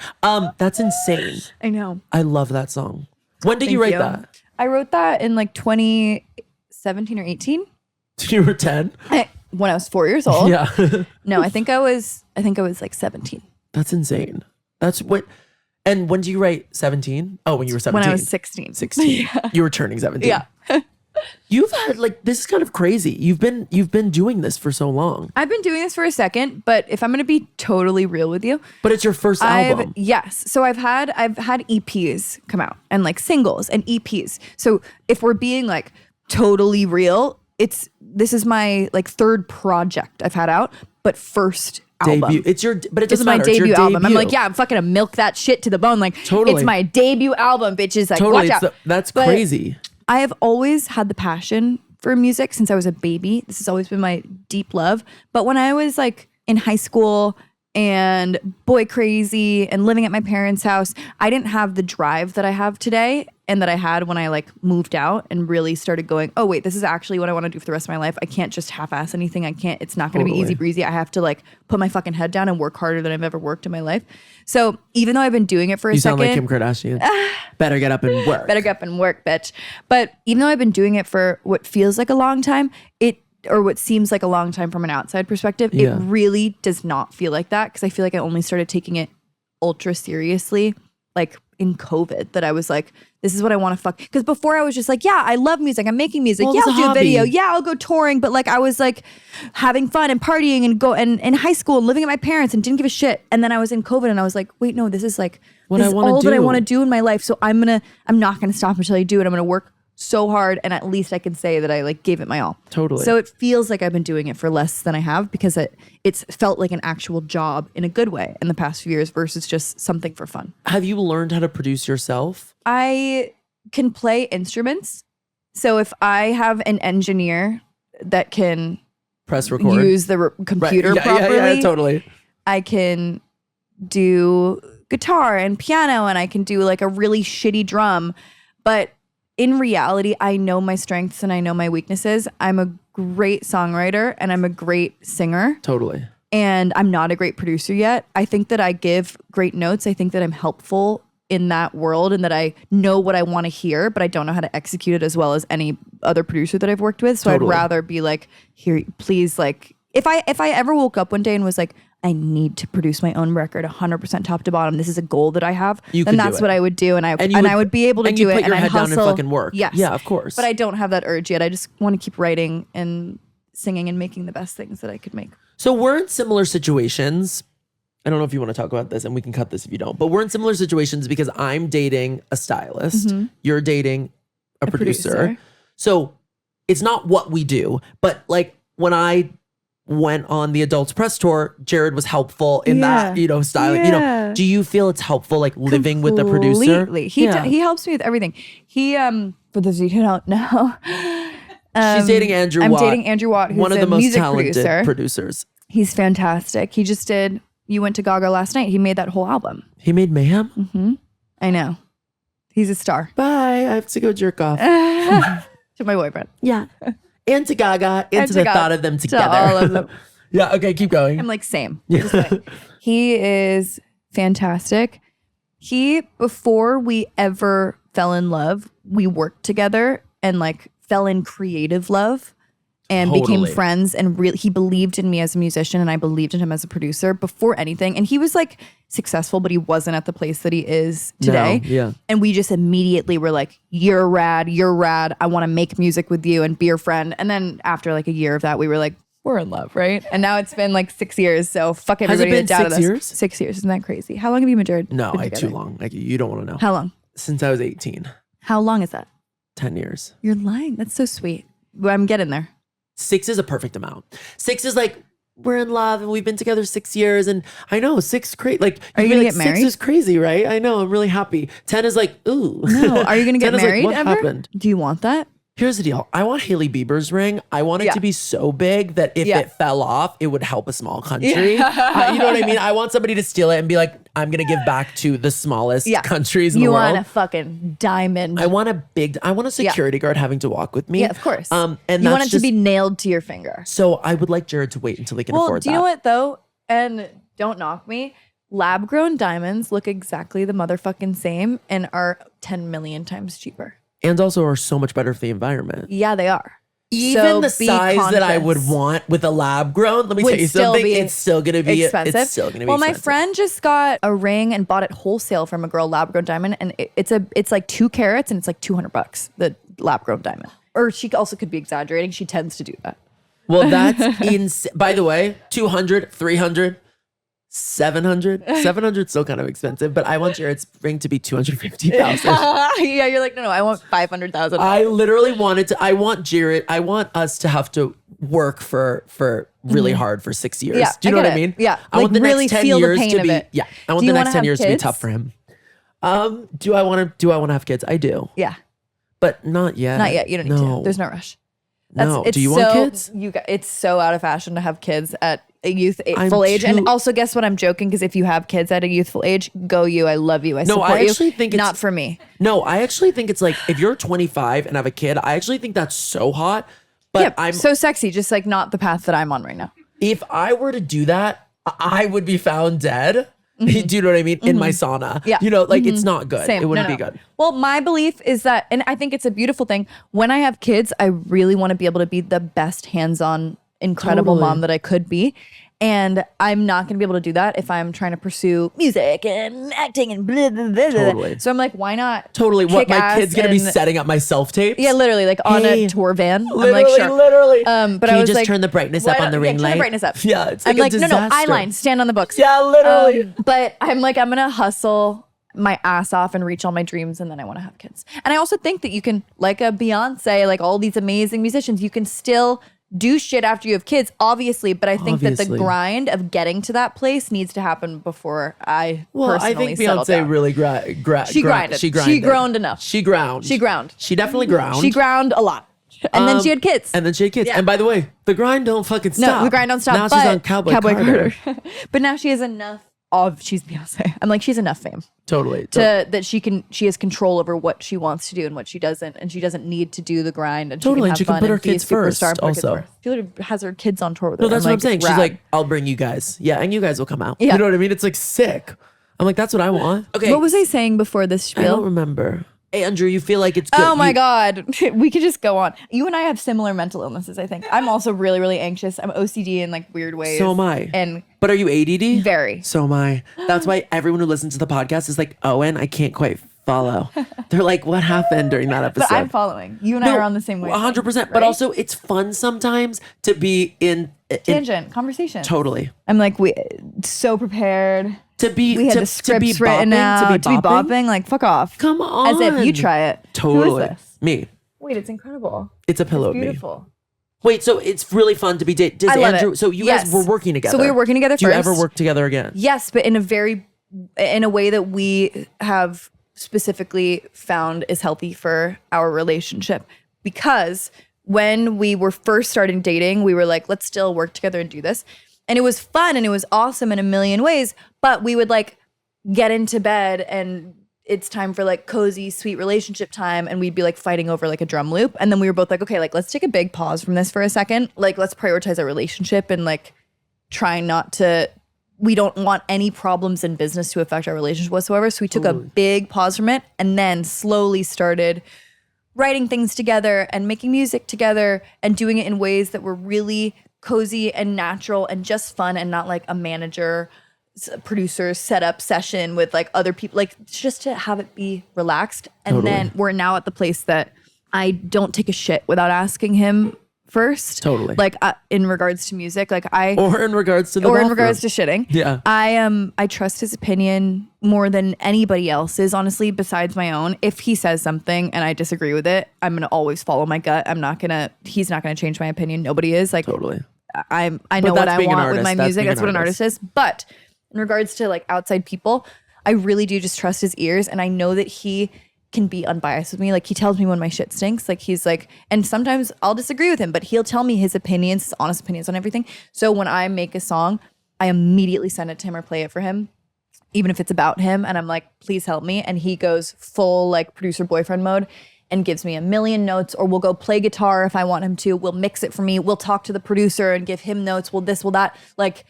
That's insane. I know. I love that song. When did you write that? I wrote that in like 2017 or 18. You were 10? When I was 4 years old. Yeah. No, I think I was like 17. That's insane. That's what. And when did you write 17? Oh, when you were 17. When I was 16. 16. Yeah. You were turning 17. Yeah. You've had this is kind of crazy. You've been doing this for so long. I've been doing this for a second, but if I'm going to be totally real with you, but it's your first album. Yes. So I've had EPs come out and like singles and EPs. So if we're being like totally real, this is my like third project I've had out, but first album. Debut. But it doesn't my matter. debut it's your album. I'm debut. like, yeah, I'm fucking gonna milk that shit to the bone. Like, Totally. It's my debut album, bitches. Like, Totally. watch out. That's But crazy. I have always had the passion for music since I was a baby. This has always been my deep love. But when I was like in high school and boy crazy and living at my parents' house, I didn't have the drive that I have today and that I had when I like moved out and really started going, oh wait, this is actually what I want to do for the rest of my life. I can't just half-ass anything. It's not going to be easy breezy. I have to like put my fucking head down and work harder than I've ever worked in my life. So even though I've been doing it for a second. You sound like Kim Kardashian. Better get up and work. Better get up and work, bitch. But even though I've been doing it for what feels like a long time, or what seems like a long time from an outside perspective, it really does not feel like that, because I feel like I only started taking it ultra seriously like in COVID, that I was like, this is what I want to fuck. Because before I was just like, yeah, I love music. I'm making music. Well, yeah, it's I'll a do a hobby. video. Yeah, I'll go touring. But like, I was like having fun and partying and in high school and living at my parents and didn't give a shit. And then I was in COVID and I was like, wait, no, this is like, What this I is wanna all that I do. want to do in my life. So I'm not going to stop until I do it. I'm going to work so hard, and at least I can say that I like gave it my all. Totally. So it feels like I've been doing it for less than I have, because it's felt like an actual job in a good way in the past few years versus just something for fun. Have you learned how to produce yourself? I can play instruments. So if I have an engineer that can Press record. use the computer Right. properly, Yeah, totally. I can do guitar and piano, and I can do like a really shitty drum. But in reality, I know my strengths and I know my weaknesses. I'm a great songwriter and I'm a great singer. Totally. And I'm not a great producer yet. I think that I give great notes. I think that I'm helpful in that world and that I know what I want to hear, but I don't know how to execute it as well as any other producer that I've worked with. So Totally. I'd rather be like, here, please, like, if I ever woke up one day and was like, I need to produce my own record 100% top to bottom, this is a goal that I have, You then could do that's it. what I would do. And I would be able to and do you it. put your and head I down hustle. and fucking work. Yes. Yeah, of course. But I don't have that urge yet. I just want to keep writing and singing and making the best things that I could make. So we're in similar situations. I don't know if you want to talk about this, and we can cut this if you don't. But we're in similar situations because I'm dating a stylist. You're dating a producer. So it's not what we do, but like when I went on the adults press tour, Jared was helpful in that, styling. Yeah. Do you feel it's helpful like living with a producer? Completely. He helps me with everything. He for those of you who don't know, She's dating Andrew I'm Watt. dating Andrew Watt, who's one of a the most music talented producer. producers. He's fantastic. He just did You Went to Gaga Last Night. He made that whole album. He made Mayhem? I know. He's a star. Bye. I have to go jerk off. To my boyfriend. Yeah. And to Gaga. And to the to Gaga. thought of them To together. all of them. Yeah. Okay. Keep going. I'm like, same. Just like, he is fantastic. Before we ever fell in love, we worked together and like fell in creative love and became Totally. friends. And really, he believed in me as a musician and I believed in him as a producer before anything. And he was like successful, but he wasn't at the place that he is today. No, yeah. And we just immediately were like, you're rad. I want to make music with you and be your friend. And then after like a year of that, we were like, we're in love, right? And now it's been like 6 years. So fuck Has it everybody been that doubted 6 us. years? 6 years. Isn't that crazy? How long have you been married? No, been too together? long. You don't want to know. How long? Since I was 18. How long is that? 10 years. You're lying. That's so sweet. Well, I'm getting there. 6 is a perfect amount. 6 is like, we're in love and we've been together 6 years. And I know 6 great. Like, are you gonna get married? 6 is crazy, right? I know. I'm really happy. 10 is like, ooh. No, are you gonna get 10 is like, married what ever? happened? Do you want that? Here's the deal. I want Hailey Bieber's ring. I want it to be so big that if it fell off, it would help a small country. You know what I mean? I want somebody to steal it and be like, I'm going to give back to the smallest countries in the world. You want a fucking diamond. I want a security guard having to walk with me. Yeah, of course. And you want it to be nailed to your finger. So I would like Jared to wait until he can afford that. Do you know what though? And don't knock me. Lab grown diamonds look exactly the motherfucking same and are 10 million times cheaper. And also are so much better for the environment. Yeah, they are. Even so the size that I would want with a lab grown, let me tell you something, it's still gonna be expensive. It's still gonna be expensive. expensive. My friend just got a ring and bought it wholesale from a girl, lab grown diamond, and it's like 2 carats and it's like $200, the lab grown diamond. Or she also could be exaggerating. She tends to do that. Well, that's insane. By the way, 200, 300, 700. 700 still kind of expensive, but I want Jared's ring to be 250,000. Yeah, you're like, no, I want 500,000. I literally I want us to have to work for really hard for 6 years. Yeah, do you know what I mean? Yeah. I want the really next 10 feel years the pain to of be, it. yeah. I want the next 10 years to be tough for him. Do I want to have kids? I do. Yeah. But not yet. Not yet. You don't need to. There's no rush. Do you want kids? It's so out of fashion to have kids at a youthful age. And also, guess what? I'm joking, because if you have kids at a youthful age, go you. I love you. I support I actually you. think it's not for me. No, I actually think it's like, if you're 25 and have a kid, I actually think that's so hot. But I'm so sexy, just like not the path that I'm on right now. If I were to do that, I would be found dead. Mm-hmm. Do you know what I mean? In my sauna. Yeah. You know, like it's not good. Same. It wouldn't be good. Well, my belief is that, and I think it's a beautiful thing, when I have kids, I really want to be able to be the best hands-on, incredible mom that I could be. And I'm not going to be able to do that if I'm trying to pursue music and acting and blah, blah, blah, blah. Totally. So I'm like, why not? Totally. What, my kid's going to be setting up my self-tapes? Yeah, literally, like on a tour van. Literally, I'm like, sure. Literally. But Can I you was just like, turn the brightness up on the ring light? Turn the brightness up. Yeah, it's like I'm like, a no, disaster. eyeline, stand on the books. Yeah, literally. But I'm like, I'm going to hustle my ass off and reach all my dreams, and then I want to have kids. And I also think that you can, like a Beyonce, like all these amazing musicians, you can still do shit after you have kids, obviously, but I think that the grind of getting to that place needs to happen before I personally settle down. Beyonce really She grinded. She ground enough. She ground. She definitely ground. She ground a lot. And then she had kids. And by the way, the grind don't fucking stop. No, the grind don't stop. Now she's on Cowboy Carter. But now she has enough she's Beyonce. I'm like, she's enough fame. Totally. That she has control over what she wants to do and what she doesn't, and she doesn't need to do the grind, and totally. she can put her kids first. Also, she literally has her kids on tour with her. No, that's what I'm saying. Rad. She's like, I'll bring you guys. Yeah, and you guys will come out. Yeah. You know what I mean? It's like sick. I'm like, that's what I want. Okay. What was I saying before this spiel? I don't remember. Hey, Andrew, you feel like it's good. Oh my God. We could just go on. You and I have similar mental illnesses, I think. I'm also really, really anxious. I'm OCD in like weird ways. So am I. But are you ADD? Very. So am I. That's why everyone who listens to the podcast is like, Owen, I can't quite follow. They're like, what happened during that episode? But I'm following. You and I are on the same way. 100%. Right? But also, it's fun sometimes to be in tangent conversation. Totally. I'm like, so prepared. We had the scripts written out, to be bopping, like fuck off. Come on. As if you try it. Totally. Who is this? Me. Wait, it's incredible. It's a pillow. It's beautiful. Wait, so it's really fun to be dating. Does Andrew? So you guys were working together. So we were working together first. Do you ever work together again? Yes, but in a way that we have specifically found is healthy for our relationship. Because when we were first starting dating, we were like, let's still work together and do this. And it was fun and it was awesome in a million ways, but we would like get into bed and it's time for like cozy, sweet relationship time. And we'd be like fighting over like a drum loop. And then we were both like, okay, like let's take a big pause from this for a second. Like let's prioritize our relationship and like try not to, we don't want any problems in business to affect our relationship whatsoever. So we took a big pause from it and then slowly started writing things together and making music together and doing it in ways that were really cozy and natural and just fun and not like a manager producer setup session with like other people, like just to have it be relaxed. And then we're now at the place that I don't take a shit without asking him first. Totally. Like in regards to music, like or in regards to the or in bathroom. regards to shitting. Yeah. I trust his opinion more than anybody else's, honestly, besides my own. If he says something and I disagree with it, I'm gonna always follow my gut. He's not gonna change my opinion. Nobody is. Like Totally. I know what I want with my music. That's what an artist artist is. But in regards to like outside people, I really do just trust his ears, and I know that he can be unbiased with me. Like he tells me when my shit stinks. Like he's like, and sometimes I'll disagree with him, but he'll tell me his opinions, his honest opinions on everything. So when I make a song, I immediately send it to him or play it for him, even if it's about him. And I'm like, please help me. And he goes full like producer boyfriend mode and gives me a million notes, or we'll go play guitar if I want him to. We'll mix it for me. We'll talk to the producer and give him notes. We'll this, we'll that. Like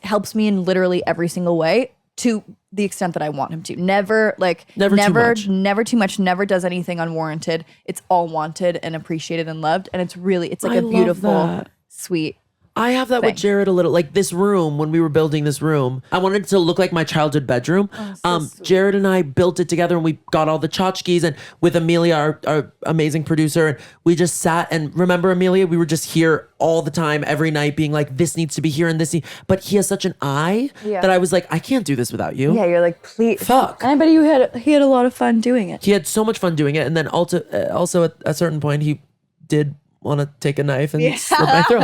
helps me in literally every single way, to the extent that I want him to. Never too much, never does anything unwarranted. It's all wanted and appreciated and loved. And it's like a beautiful, sweet I have that thing. with Jared a little. Like this room, when we were building this room, I wanted it to look like my childhood bedroom. Jared and I built it together, and we got all the tchotchkes, and with Amelia, our amazing producer, and we just sat. And remember, Amelia, we were just here all the time, every night, being like, this needs to be here and this but he has such an eye that I was like, I can't do this without you. Yeah, you're like, please. Fuck. And I bet he had a lot of fun doing it. He had so much fun doing it. And then also at a certain point, he did want to take a knife and slit my throat,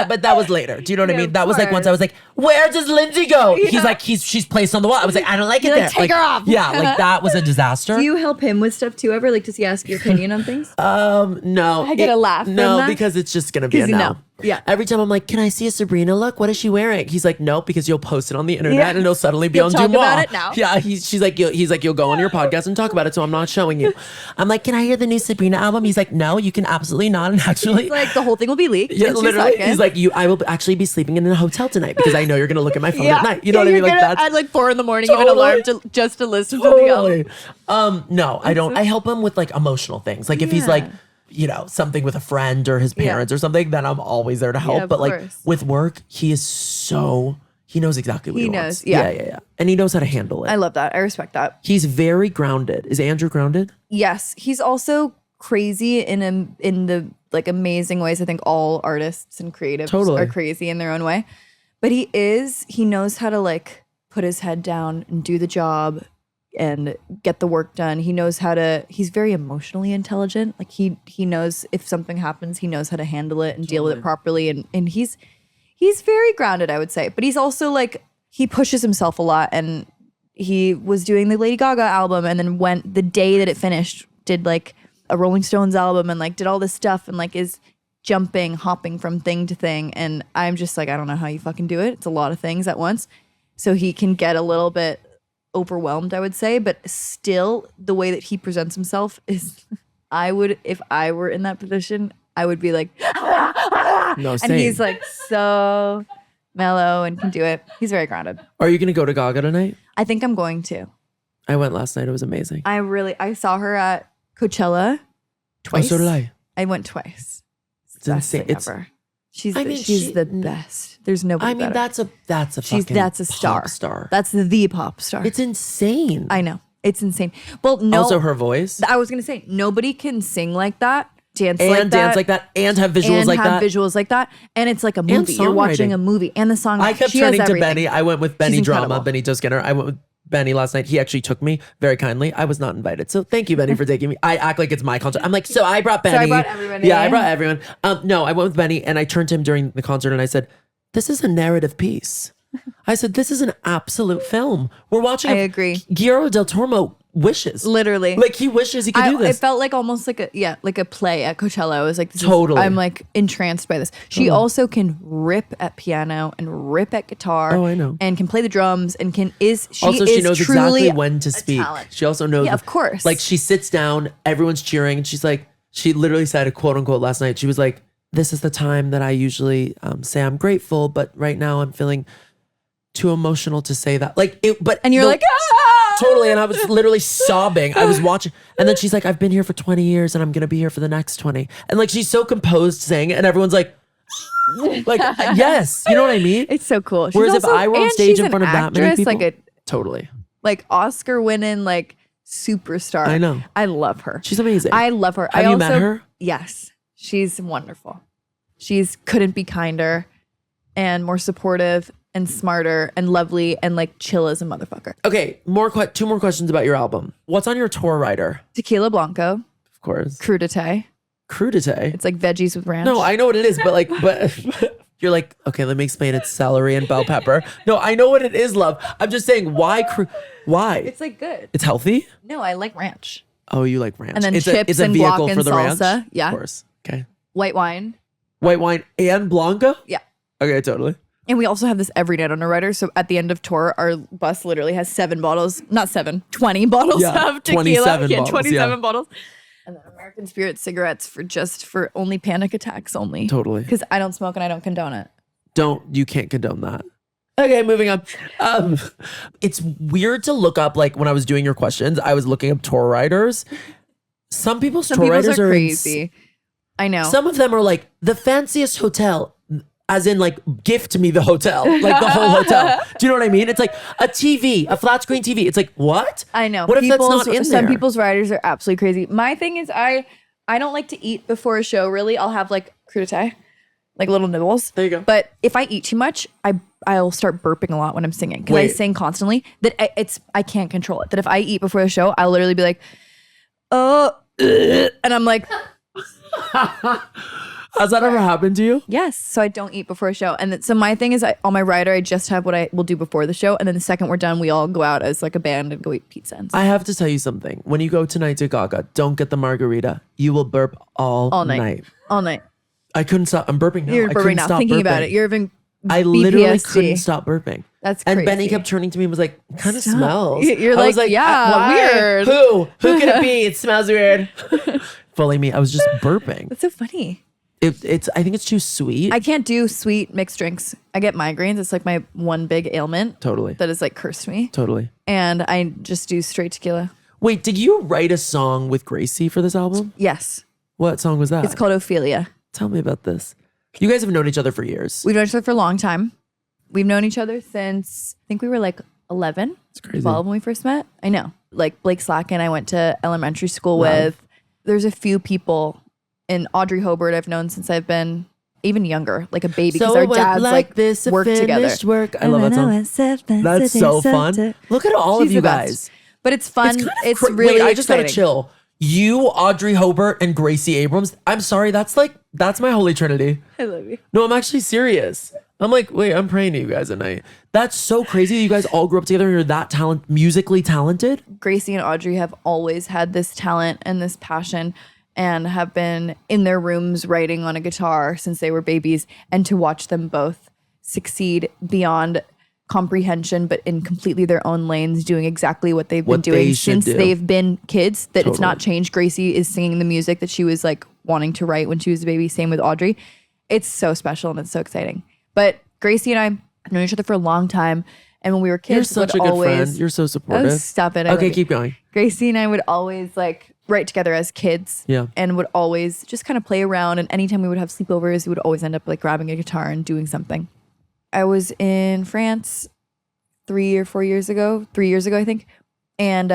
but that was later. Do you know what I mean? That was like once I was like, where does Lindsay go? He's like, she's placed on the wall. I was like, I don't like it there. Take her off. Yeah, like that was a disaster. Do you help him with stuff too ever? Like, does he ask your opinion on things? No. I get a laugh from No, that? because it's just gonna be a you no. know. Yeah. Every time I'm like, can I see a Sabrina look? What is she wearing? He's like, no, because you'll post it on the internet Yeah. and it'll suddenly be You'll on talk Dumois. about it now. Yeah, he's like, you'll go on your podcast and talk about it, so I'm not showing you. I'm like, can I hear the new Sabrina album? He's like, no, you can absolutely not. And actually, He's like, the whole thing will be leaked. yeah, in 2 literally, seconds. he's like, I will actually be sleeping in a hotel tonight because I know you're gonna look at my phone at night. You know what I mean? You're Like gonna that's at like 4 a.m. Totally. Even alarm just to listen to the album. Totally. No, I don't. I help him with like emotional things. Like if he's like, something with a friend or his parents or something, then I'm always there to help. Yeah, of but like course. with work, he knows exactly what he wants. knows, yeah. And he knows how to handle it. I love that. I respect that. He's very grounded. Is Andrew grounded? Yes, he's also crazy in the like amazing ways. I think all artists and creatives Totally. are crazy in their own way. But he knows how to like put his head down and do the job and get the work done. He knows he's very emotionally intelligent. Like he knows if something happens, he knows how to handle it and deal with it properly. And he's very grounded, I would say. But he's also like, he pushes himself a lot. And he was doing the Lady Gaga album, and then went the day that it finished, did like a Rolling Stones album, and like did all this stuff, and like is hopping from thing to thing. And I'm just like, I don't know how you fucking do it. It's a lot of things at once. So he can get a little bit overwhelmed, I would say, but still the way that he presents himself is if I were in that position, I would be like, No, and same. he's like so mellow and can do it. He's very grounded. Are you gonna go to Gaga tonight? I think I'm going to. I went last night. It was amazing. I saw her at Coachella twice. Oh, so did I. I went twice. It's insane. It's ever. She's the best. There's nobody better. that's a That's a star. pop star. That's the pop star. It's insane. I know. It's insane. Well, no. Also, her voice. I was gonna say nobody can sing like that, dance And like that, dance like that, and have visuals like that. visuals like that, and it's like a movie. You're watching songwriting. a movie, and the song. I kept she has turning to everything. Benny. I went with Benny She's Drama, incredible. Benny Toskinner. I went with Benny last night. He actually took me very kindly. I was not invited. So thank you, Benny, for taking me. I act like it's my concert. I'm like, so I brought Benny. I brought everybody. Yeah, I brought everyone. No, I went with Benny, and I turned to him during the concert and I said, this is a narrative piece. I said, this is an absolute film. We're watching I agree. Guillermo del Toro wishes. Literally. Like he wishes he could do It this. felt like almost like a play at Coachella. I was like, Totally. I'm like entranced by this. She also can rip at piano and rip at guitar. Oh, I know. And can play the drums and she knows truly exactly when to a speak. talent. She also knows. Yeah, of course. Like she sits down, everyone's cheering, and she's like, she literally said a quote unquote last night. She was like, this is the time that I usually say I'm grateful, but right now I'm feeling too emotional to say that. And you're like, ah! Totally. And I was literally sobbing. I was watching. And then she's like, I've been here for 20 years and I'm going to be here for the next 20. And like, she's so composed saying it. And everyone's like, yes. You know what I mean? It's so cool. She's Whereas if also- I were on and stage she's in an front of that many actress, people. Totally. like Oscar winning, like superstar. I know. I love her. She's amazing. I love her. Have you met her? Yes. She's wonderful. She's couldn't be kinder and more supportive and smarter and lovely and like chill as a motherfucker. Okay, two more questions about your album. What's on your tour rider? Tequila Blanco. Of course. Crudité. Crudité? It's like veggies with ranch. No, I know what it is, but you're like, okay, let me explain. It's celery and bell pepper. No, I know what it is, love. I'm just saying, why? It's like good. It's healthy? No, I like ranch. Oh, you like ranch. And then it's chips a and vehicle guac for and the salsa. ranch? Yeah. Of course. Okay. White wine. White wine and Blanca? Yeah. Okay, totally. And we also have this every night on our rider. So at the end of tour, our bus literally has 20 bottles of tequila. 27 bottles, 27 bottles. And then American Spirit cigarettes for only panic attacks only. Totally. Because I don't smoke and I don't condone it. You can't condone that. Okay, moving on. It's weird to look up, like when I was doing your questions, I was looking up tour riders. Some people's tour riders are crazy. I know. Some of them are like the fanciest hotel, as in like gift me the hotel, like the whole hotel. Do you know what I mean? It's like a TV, a flat screen TV. It's like, what? I know. What if that's not in Some there? people's riders are absolutely crazy. My thing is I don't like to eat before a show, really. I'll have like crudité, like little nibbles. There you go. But if I eat too much, I'll start burping a lot when I'm singing. Because I sing constantly. That I can't control it. That if I eat before the show, I'll literally be like, oh, and I'm like, has that ever happened to you? yes. So I don't eat before a show. And so my thing is on my rider, I just have what I will do before the show. And then the second we're done, we all go out as like a band and go eat pizza. And stuff. I have to tell you something. When you go tonight to Gaga, don't get the margarita. You will burp all night. All night. I couldn't stop. I'm burping now. You're I burping couldn't now. stop Thinking burping. about it. You're even I literally BPSD. couldn't stop burping. That's And crazy. Benny kept turning to me and was like, kind of Stop. smells. You're I was like, yeah, why? weird. Who could it be? It smells weird. Fully me. I was just burping. That's so funny. I think it's too sweet. I can't do sweet mixed drinks. I get migraines. It's like my one big ailment. Totally. That has like cursed me. Totally. And I just do straight tequila. Wait, did you write a song with Gracie for this album? Yes. What song was that? It's called Ophelia. Tell me about this. You guys have known each other for years. We've known each other for a long time. We've known each other since I think we were like 11. It's crazy. 12 when we first met. I know. Like Blake Slacken, I went to elementary school with. There's a few people, and Audrey Hobart I've known since I've been even younger, like a baby, because our dads like this work together. Work. I love that song. That's so fun. Look at all of She's you the best. guys. But it's fun. It's Wait, really I just gotta exciting. chill. You, Audrey Hobart, and Gracie Abrams. I'm sorry, that's my holy trinity. I love you. No, I'm actually serious. I'm like, wait, I'm praying to you guys at night. That's so crazy that you guys all grew up together and you're that musically talented. Gracie and Audrey have always had this talent and this passion and have been in their rooms writing on a guitar since they were babies. And to watch them both succeed beyond comprehension, but in completely their own lanes, doing exactly what they've been doing since they've been kids, that it's not changed. Gracie is singing the music that she was like wanting to write when she was a baby. Same with Audrey. It's so special and it's so exciting. But Gracie and I have known each other for a long time. And when we were kids, you're such a good friend. You're so supportive. Oh, stop it. I Okay, love keep you. going. Gracie and I would always like write together as kids. Yeah. And would always just kind of play around. And anytime we would have sleepovers, we would always end up like grabbing a guitar and doing something. I was in France 3 years ago, I think, and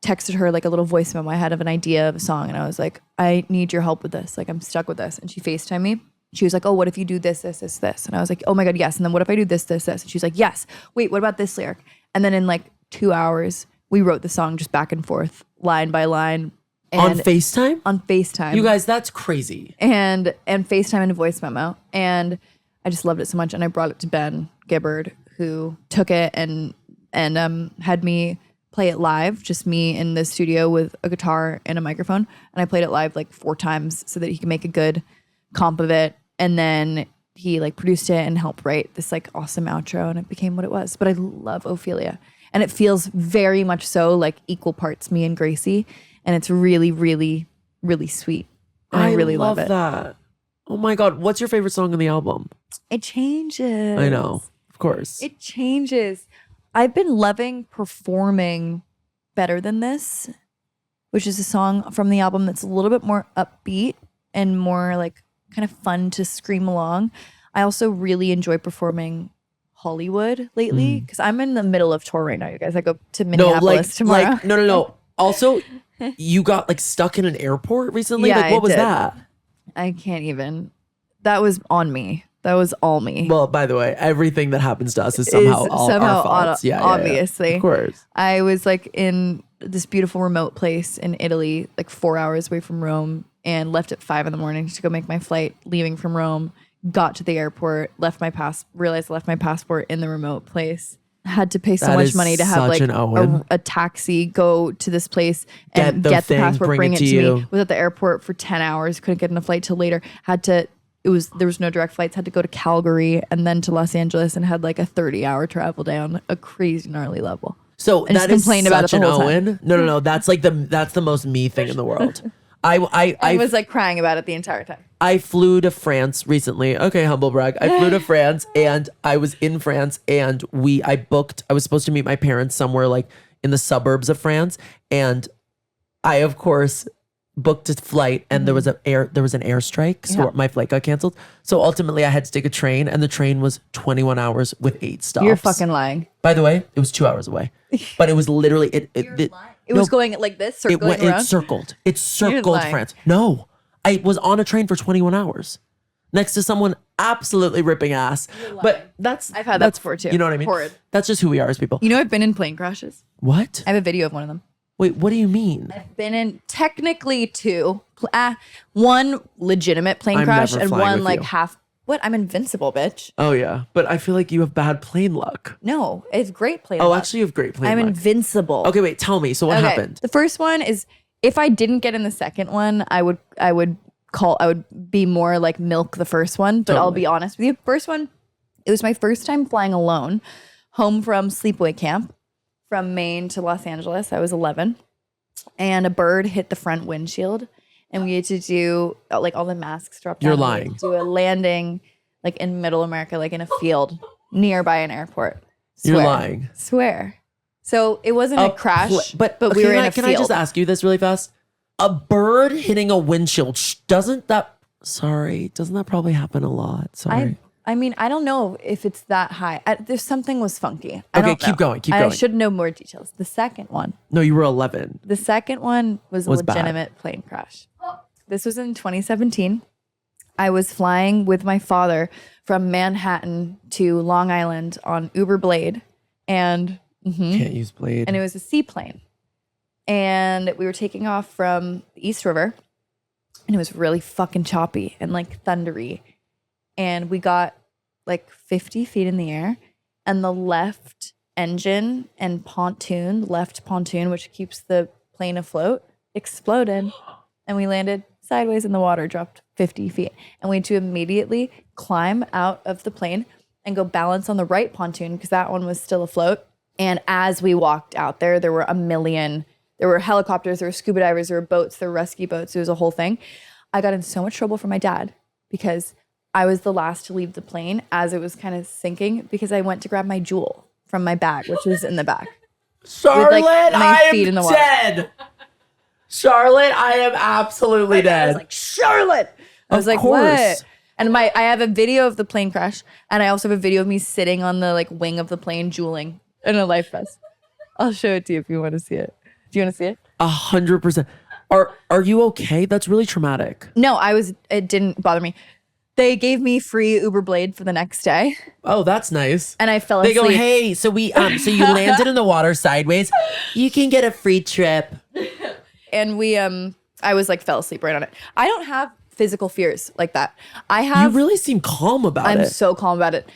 texted her like a little voice memo I had of an idea of a song. And I was like, I need your help with this. Like, I'm stuck with this. And she FaceTimed me. She was like, oh, what if you do this, this, this, this? And I was like, oh my God, yes. And then what if I do this, this, this? And she was like, yes. Wait, what about this lyric? And then in like 2 hours, we wrote the song just back and forth, line by line. And On FaceTime? On FaceTime. You guys, that's crazy. And FaceTime and a voice memo. And I just loved it so much. And I brought it to Ben Gibbard, who took it and had me play it live, just me in the studio with a guitar and a microphone. And I played it live like 4 times so that he could make a good comp of it. And then he like produced it and helped write this like awesome outro, and it became what it was. But I love Ophelia. And it feels very much so like equal parts me and Gracie. And it's really, really, really sweet. And I really love it. that. Oh my God. What's your favorite song on the album? It changes. I know. Of course. It changes. I've been loving Performing Better Than This, which is a song from the album that's a little bit more upbeat and more like kind of fun to scream along. I also really enjoy performing Hollywood lately because I'm in the middle of tour right now, you guys. I go to Minneapolis tomorrow. No. Also, you got like stuck in an airport recently? Yeah, like, what I was did. that? I can't even. That was on me. That was all me. Well, by the way, everything that happens to us is somehow our faults. Yeah, obviously. Of course. I was like in this beautiful remote place in Italy, like 4 hours away from Rome, and left at 5 a.m. to go make my flight, leaving from Rome. Got to the airport, realized I left my passport in the remote place. Had to pay so much money to have like a taxi go to this place and get the passport, bring it to me. Was at the airport for 10 hours, couldn't get on a flight till later. There was no direct flights, had to go to Calgary and then to Los Angeles, and had like a 30-hour travel down a crazy gnarly level. So and that is such about an Owen. No. That's the most me thing in the world. I was like crying about it the entire time. I flew to France recently. Okay, humble brag. I flew to France, and I was in France, and I was supposed to meet my parents somewhere like in the suburbs of France, and I of course booked a flight, and there was an airstrike, so my flight got canceled. So ultimately I had to take a train, and the train was 21 hours with 8 stops. You're fucking lying. By the way, it was 2 hours away. But it was literally it was going like this, circling around? It circled France. No. I was on a train for 21 hours next to someone absolutely ripping ass. But I've had that before too. You know what I mean? Horrid. That's just who we are as people. You know, I've been in plane crashes. What? I have a video of one of them. Wait, what do you mean? I've been in technically 2. One legitimate plane crash and one like half. What? I'm invincible, bitch. Oh yeah, but I feel like you have bad plane luck. No, it's great plane luck. Oh, actually, you have great plane luck. I'm invincible. Okay, wait. Tell me. So what happened? The first one is, if I didn't get in the second one, I would be more like milk the first one. But I'll be honest with you. First one, it was my first time flying alone, home from sleepaway camp from Maine to Los Angeles. I was 11, and a bird hit the front windshield, and we had to do like all the masks dropped down. You're lying. Do a landing like in middle America, like in a field nearby an airport. Swear. You're lying. Swear. So it wasn't a crash, but we were in a field. Can I just ask you this really fast? A bird hitting a windshield, doesn't that probably happen a lot? Sorry. I mean, I don't know if it's that high. There's something was funky. Okay, keep going. I should know more details. The second one. No, you were 11. The second one was a legitimate plane crash. This was in 2017. I was flying with my father from Manhattan to Long Island on Uber Blade, and can't use Blade. And it was a seaplane, and we were taking off from the East River, and it was really fucking choppy and like thundery, and we got like 50 feet in the air, and the left engine and left pontoon, which keeps the plane afloat, exploded, and we landed sideways in the water, dropped 50 feet. And we had to immediately climb out of the plane and go balance on the right pontoon because that one was still afloat. And as we walked out there were there were helicopters, there were scuba divers, there were boats, there were rescue boats. It was a whole thing. I got in so much trouble from my dad because I was the last to leave the plane as it was kind of sinking because I went to grab my Juul from my bag, which was in the back. Charlotte, with, like, I am dead. Charlotte, I am absolutely dead. I was like, Charlotte. I was like, what? And I have a video of the plane crash, and I also have a video of me sitting on the like wing of the plane, juuling in a life vest. I'll show it to you if you want to see it. Do you want to see it? 100%. Are you okay? That's really traumatic. No, it didn't bother me. They gave me free Uber Blade for the next day. Oh, that's nice. And I fell asleep. They go, hey, so so you landed in the water sideways. You can get a free trip. And I was like, fell asleep right on it. I don't have physical fears like that. You really seem calm about it. I'm so calm about it.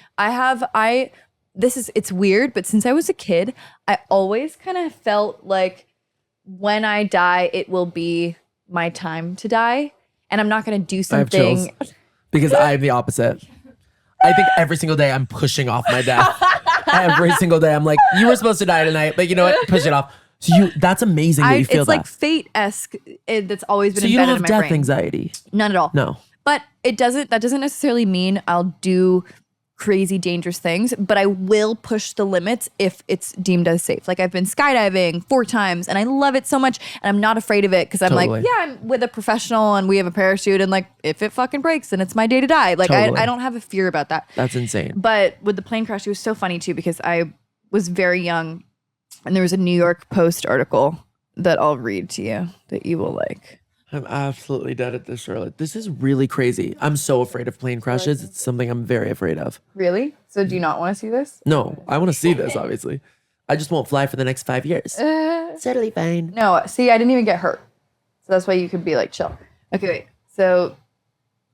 It's weird, but since I was a kid, I always kind of felt like when I die, it will be my time to die. And I'm not going to do something. I have chills because I'm the opposite. I think every single day I'm pushing off my death. Every single day I'm like, you were supposed to die tonight, but you know what? Push it off. So that's amazing that you feel it's that. Like fate-esque. That's always been so embedded in my brain. So you don't have death anxiety? None at all. No. But that doesn't necessarily mean I'll do crazy dangerous things, but I will push the limits if it's deemed as safe. Like I've been skydiving 4 times and I love it so much and I'm not afraid of it because I'm like, yeah, I'm with a professional and we have a parachute and like if it fucking breaks then it's my day to die. Like I don't have a fear about that. That's insane. But with the plane crash, it was so funny too because I was very young. And there was a New York Post article that I'll read to you that you will like. I'm absolutely dead at this, Charlotte. This is really crazy. I'm so afraid of plane crashes. It's something I'm very afraid of. Really? So do you not want to see this? No, I want to see this, obviously. I just won't fly for the next 5 years. Totally fine. No, see, I didn't even get hurt. So that's why you could be like, chill. Okay, wait. So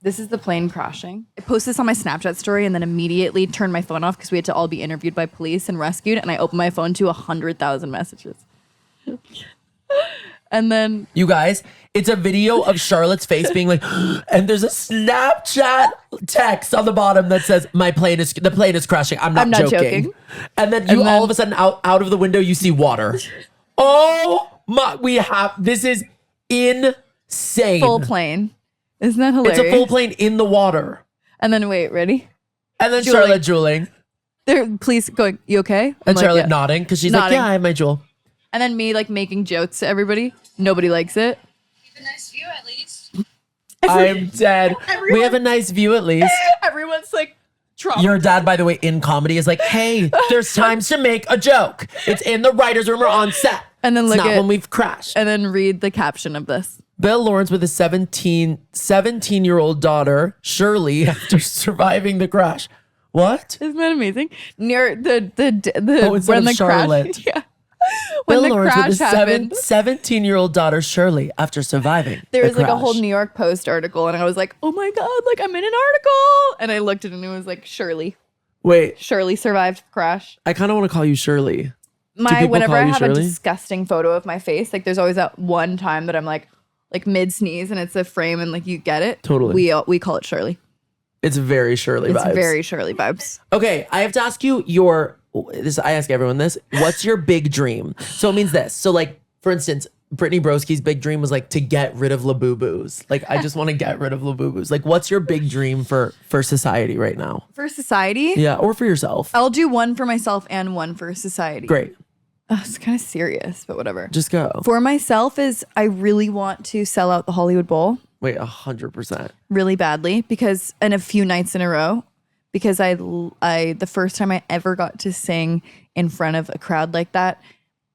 this is the plane crashing. I posted this on my Snapchat story and then immediately turned my phone off because we had to all be interviewed by police and rescued. And I opened my phone to 100,000 messages. And then you guys, it's a video of Charlotte's face being like, and there's a Snapchat text on the bottom that says, the plane is crashing. I'm not joking. And then all of a sudden out of the window, you see water. Oh my, this is insane. Full plane. Isn't that hilarious? It's a full plane in the water. And then wait, ready? And then Charlotte drooling. Police going, you okay? And Charlotte nodding because she's like, yeah, I have my Juul. And then me like making jokes to everybody. Nobody likes it. Keep a nice view at least. I'm dead. We have a nice view at least. Everyone's like, traumatized. Your dad, by the way, in comedy is like, hey, there's times to make a joke. It's in the writer's room or on set. And then it's not when we've crashed. And then read the caption of this. Bill Lawrence with his 17-year-old daughter, Shirley, after surviving the crash. What? Isn't that amazing? Near the when the Charlotte. Crash, yeah. Bill When the Lawrence crash with his happened, 17-year-old daughter, Shirley, after surviving there was the like a crash. whole New York Post article, and I was like, oh my God, like I'm in an article. And I looked at it and it was like, Shirley survived crash. I kind of want to call you Shirley. Whenever I have Shirley? a disgusting photo of my face, like there's always that one time that I'm like mid sneeze and it's a frame and like you get it. Totally. We call it Shirley. It's very Shirley vibes. It's very Shirley vibes. Okay, I have to ask you I ask everyone this. What's your big dream? So it means this. So like, for instance, Brittany Broski's big dream was like to get rid of Labubu's. Like, I just want to get rid of Labubu's. Like, what's your big dream for society right now? For society? Yeah, or for yourself. I'll do one for myself and one for society. Great. It's kind of serious, but whatever. Just go. For myself is I really want to sell out the Hollywood Bowl. Wait, 100%. Really badly because in a few nights in a row, because I the first time I ever got to sing in front of a crowd like that,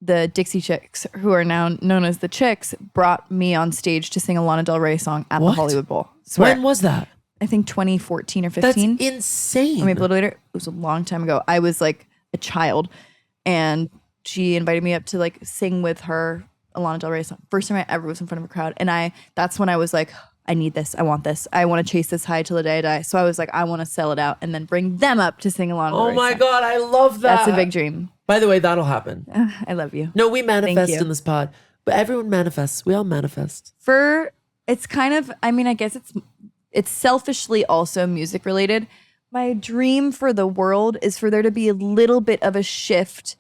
the Dixie Chicks, who are now known as the Chicks, brought me on stage to sing a Lana Del Rey song at the Hollywood Bowl. Swear. When was that? I think 2014 or 15. That's insane. Or maybe a little later. It was a long time ago. I was like a child and she invited me up to like sing with her a Lana Del Rey song. First time I ever was in front of a crowd. And that's when I was like, I need this. I want this. I want to chase this high till the day I die. So I was like, I want to sell it out and then bring them up to sing a Lana Del Rey Oh my song. God, I love that. That's a big dream. By the way, that'll happen. I love you. No, we manifest you. in this pod. But everyone manifests. We all manifest. It's kind of, I mean, I guess it's selfishly also music related. My dream for the world is for there to be a little bit of a shift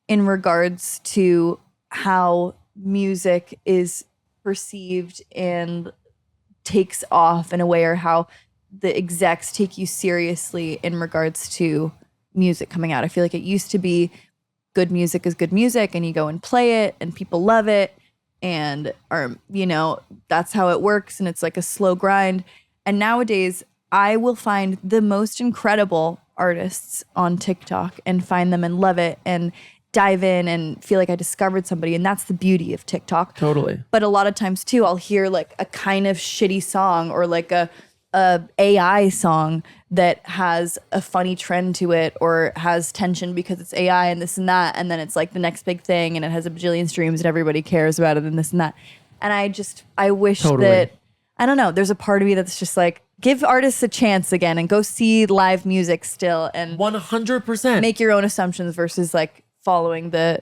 in regards to how music is perceived and takes off in a way, or how the execs take you seriously in regards to music coming out. I feel like it used to be good music is good music and you go and play it and people love it and that's how it works and it's like a slow grind. And nowadays I will find the most incredible artists on TikTok and find them and love it and dive in and feel like I discovered somebody. And that's the beauty of TikTok. Totally. But a lot of times too, I'll hear like a kind of shitty song or like a AI song that has a funny trend to it or has tension because it's AI and this and that. And then it's like the next big thing and it has a bajillion streams and everybody cares about it and this and that. And I wish that, I don't know, there's a part of me that's just like, give artists a chance again and go see live music still and 100% make your own assumptions versus like following the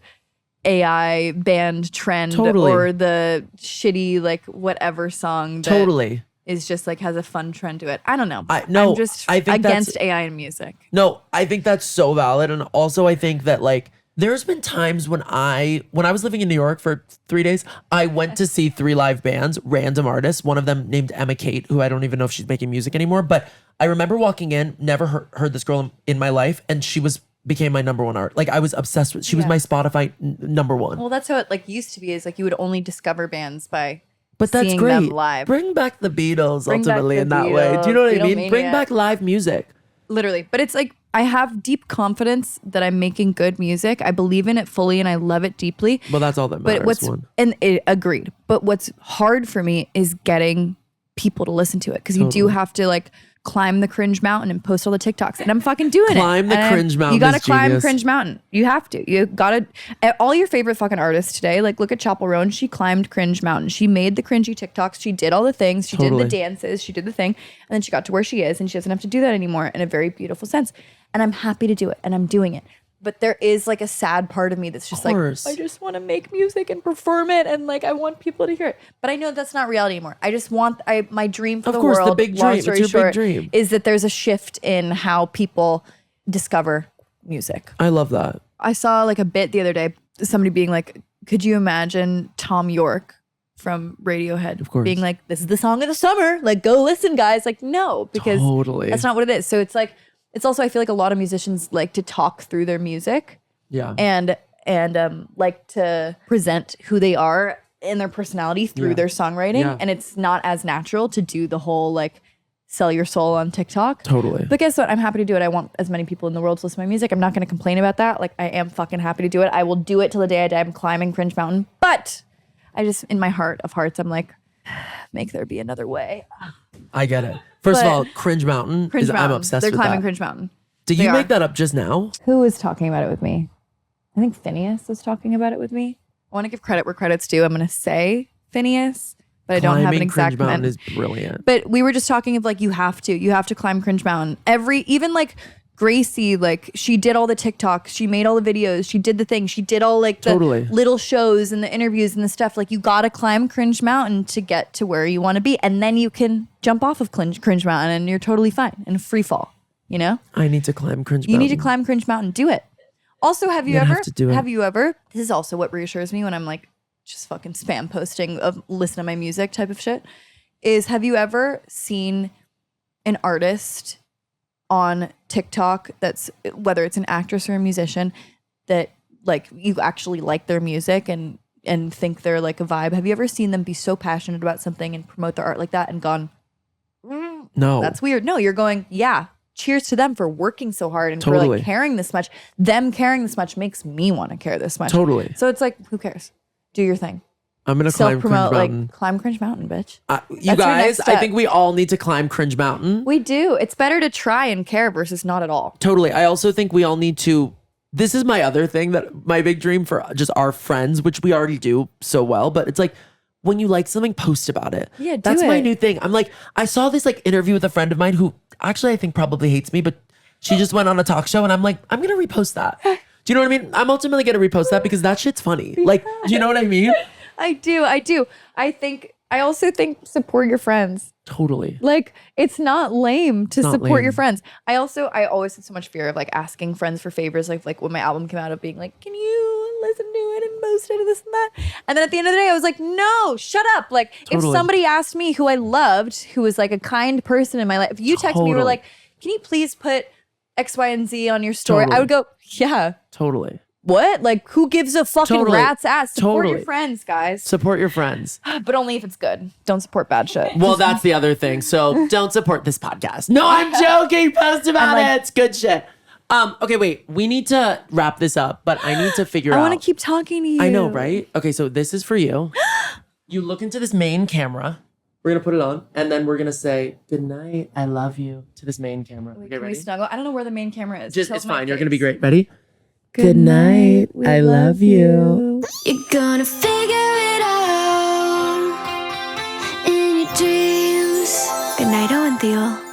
AI band trend or the shitty like whatever song that is just like has a fun trend to it. I don't know. I'm just against AI in music. No, I think that's so valid. And also I think that like there's been times when I was living in New York for 3 days, I went to see 3 live bands, random artists, one of them named Emma Kate, who I don't even know if she's making music anymore. But I remember walking in, never heard this girl in my life, and she became my number one art. Like I was obsessed with. She was my Spotify number one. Well, that's how it like used to be. Is like you would only discover bands by but that's seeing great. them live. Bring back the Beatles Bring ultimately back in the that way. Do you know what I mean? Beatlemania. Bring back live music. Literally, but it's like I have deep confidence that I'm making good music. I believe in it fully and I love it deeply. Well, that's all that matters. Agreed. But what's hard for me is getting people to listen to it, because you do have to like climb the cringe mountain and post all the TikToks, and I'm fucking doing it. Climb the cringe mountain. You gotta climb genius. cringe mountain. You have to. You gotta. All your favorite fucking artists today, like look at Chapel Roan. She climbed cringe mountain. She made the cringy TikToks. She did all the things. She did the dances. She did the thing, and then she got to where she is, and she doesn't have to do that anymore in a very beautiful sense. And I'm happy to do it, and I'm doing it. But there is like a sad part of me that's just like, I just want to make music and perform it, and like I want people to hear it. But I know that's not reality anymore. I just want my dream for the world. The big dream. It's your big dream. Is that there's a shift in how people discover music. I love that. I saw like a bit the other day, somebody being like, could you imagine Tom York from Radiohead being like, this is the song of the summer, like go listen guys. Like no, because that's not what it is. So it's like, it's also, I feel like a lot of musicians like to talk through their music, and like to present who they are and their personality through their songwriting, and it's not as natural to do the whole like sell your soul on TikTok. Totally. But guess what? I'm happy to do it. I want as many people in the world to listen to my music. I'm not going to complain about that. Like I am fucking happy to do it. I will do it till the day I die. I'm climbing cringe mountain, but I just, in my heart of hearts, I'm like, make there be another way. I get it. First of all, Cringe Mountain. I'm obsessed with that. They're climbing Cringe Mountain. Did you make that up just now? Who was talking about it with me? I think Phineas was talking about it with me. I want to give credit where credit's due. I'm going to say Phineas, but I don't have an exact Cringe Mountain is brilliant. But we were just talking of like, you have to climb Cringe Mountain. Even like Gracie, like she did all the TikToks, she made all the videos, she did the thing, she did all like the little shows and the interviews and the stuff. Like you gotta climb Cringe Mountain to get to where you want to be, and then you can jump off of Cringe Mountain and you're totally fine in free fall. You know? I need to climb Cringe Mountain. You need to climb Cringe Mountain. Do it. Also, have you ever? This is also what reassures me when I'm like just fucking spam posting of listen to my music type of shit. Is have you ever seen an artist on TikTok that's, whether it's an actress or a musician, that like you actually like their music and think they're like a vibe? Have you ever seen them be so passionate about something and promote their art like that and gone, no, that's weird? No, you're going, yeah, cheers to them for working so hard and for like caring this much. Them caring this much makes me want to care this much. Totally. So it's like, who cares? Do your thing. I'm going to climb Cringe Mountain. Like climb Cringe Mountain, bitch. You guys, I think we all need to climb Cringe Mountain. We do. It's better to try and care versus not at all. Totally. I also think we all need to, this is my other thing, that my big dream for just our friends, which we already do so well, but it's like, when you like something, post about it. Yeah, That's my new thing. I'm like, I saw this like interview with a friend of mine who actually I think probably hates me, but she just went on a talk show and I'm like, I'm going to repost that. Do you know what I mean? I'm ultimately going to repost that because that shit's funny. Like, do you know what I mean? I do. I also think support your friends. Totally. Like, it's not lame to support your friends. I always had so much fear of like asking friends for favors. Like when my album came out, of being like, can you listen to it and post it and this and that? And then at the end of the day, I was like, no, shut up. Like if somebody asked me who I loved, who was like a kind person in my life, if you text me, you were like, can you please put X, Y, and Z on your story? I would go, yeah. Totally. What? Like, who gives a fucking rat's ass? Support your friends, guys. Support your friends. But only if it's good. Don't support bad shit. Well, that's the other thing. So don't support this podcast. No, I'm joking. Post about it. It's good shit. Okay, wait. We need to wrap this up, but I need to figure out. I want to keep talking to you. I know, right? Okay, so this is for you. You look into this main camera. We're going to put it on, and then we're going to say, good night, I love you, to this main camera. Wait, can we snuggle? I don't know where the main camera is. It's fine. You're going to be great. Ready? Good night. I love you. You're gonna figure it out in your dreams. Good night, Owen Theo.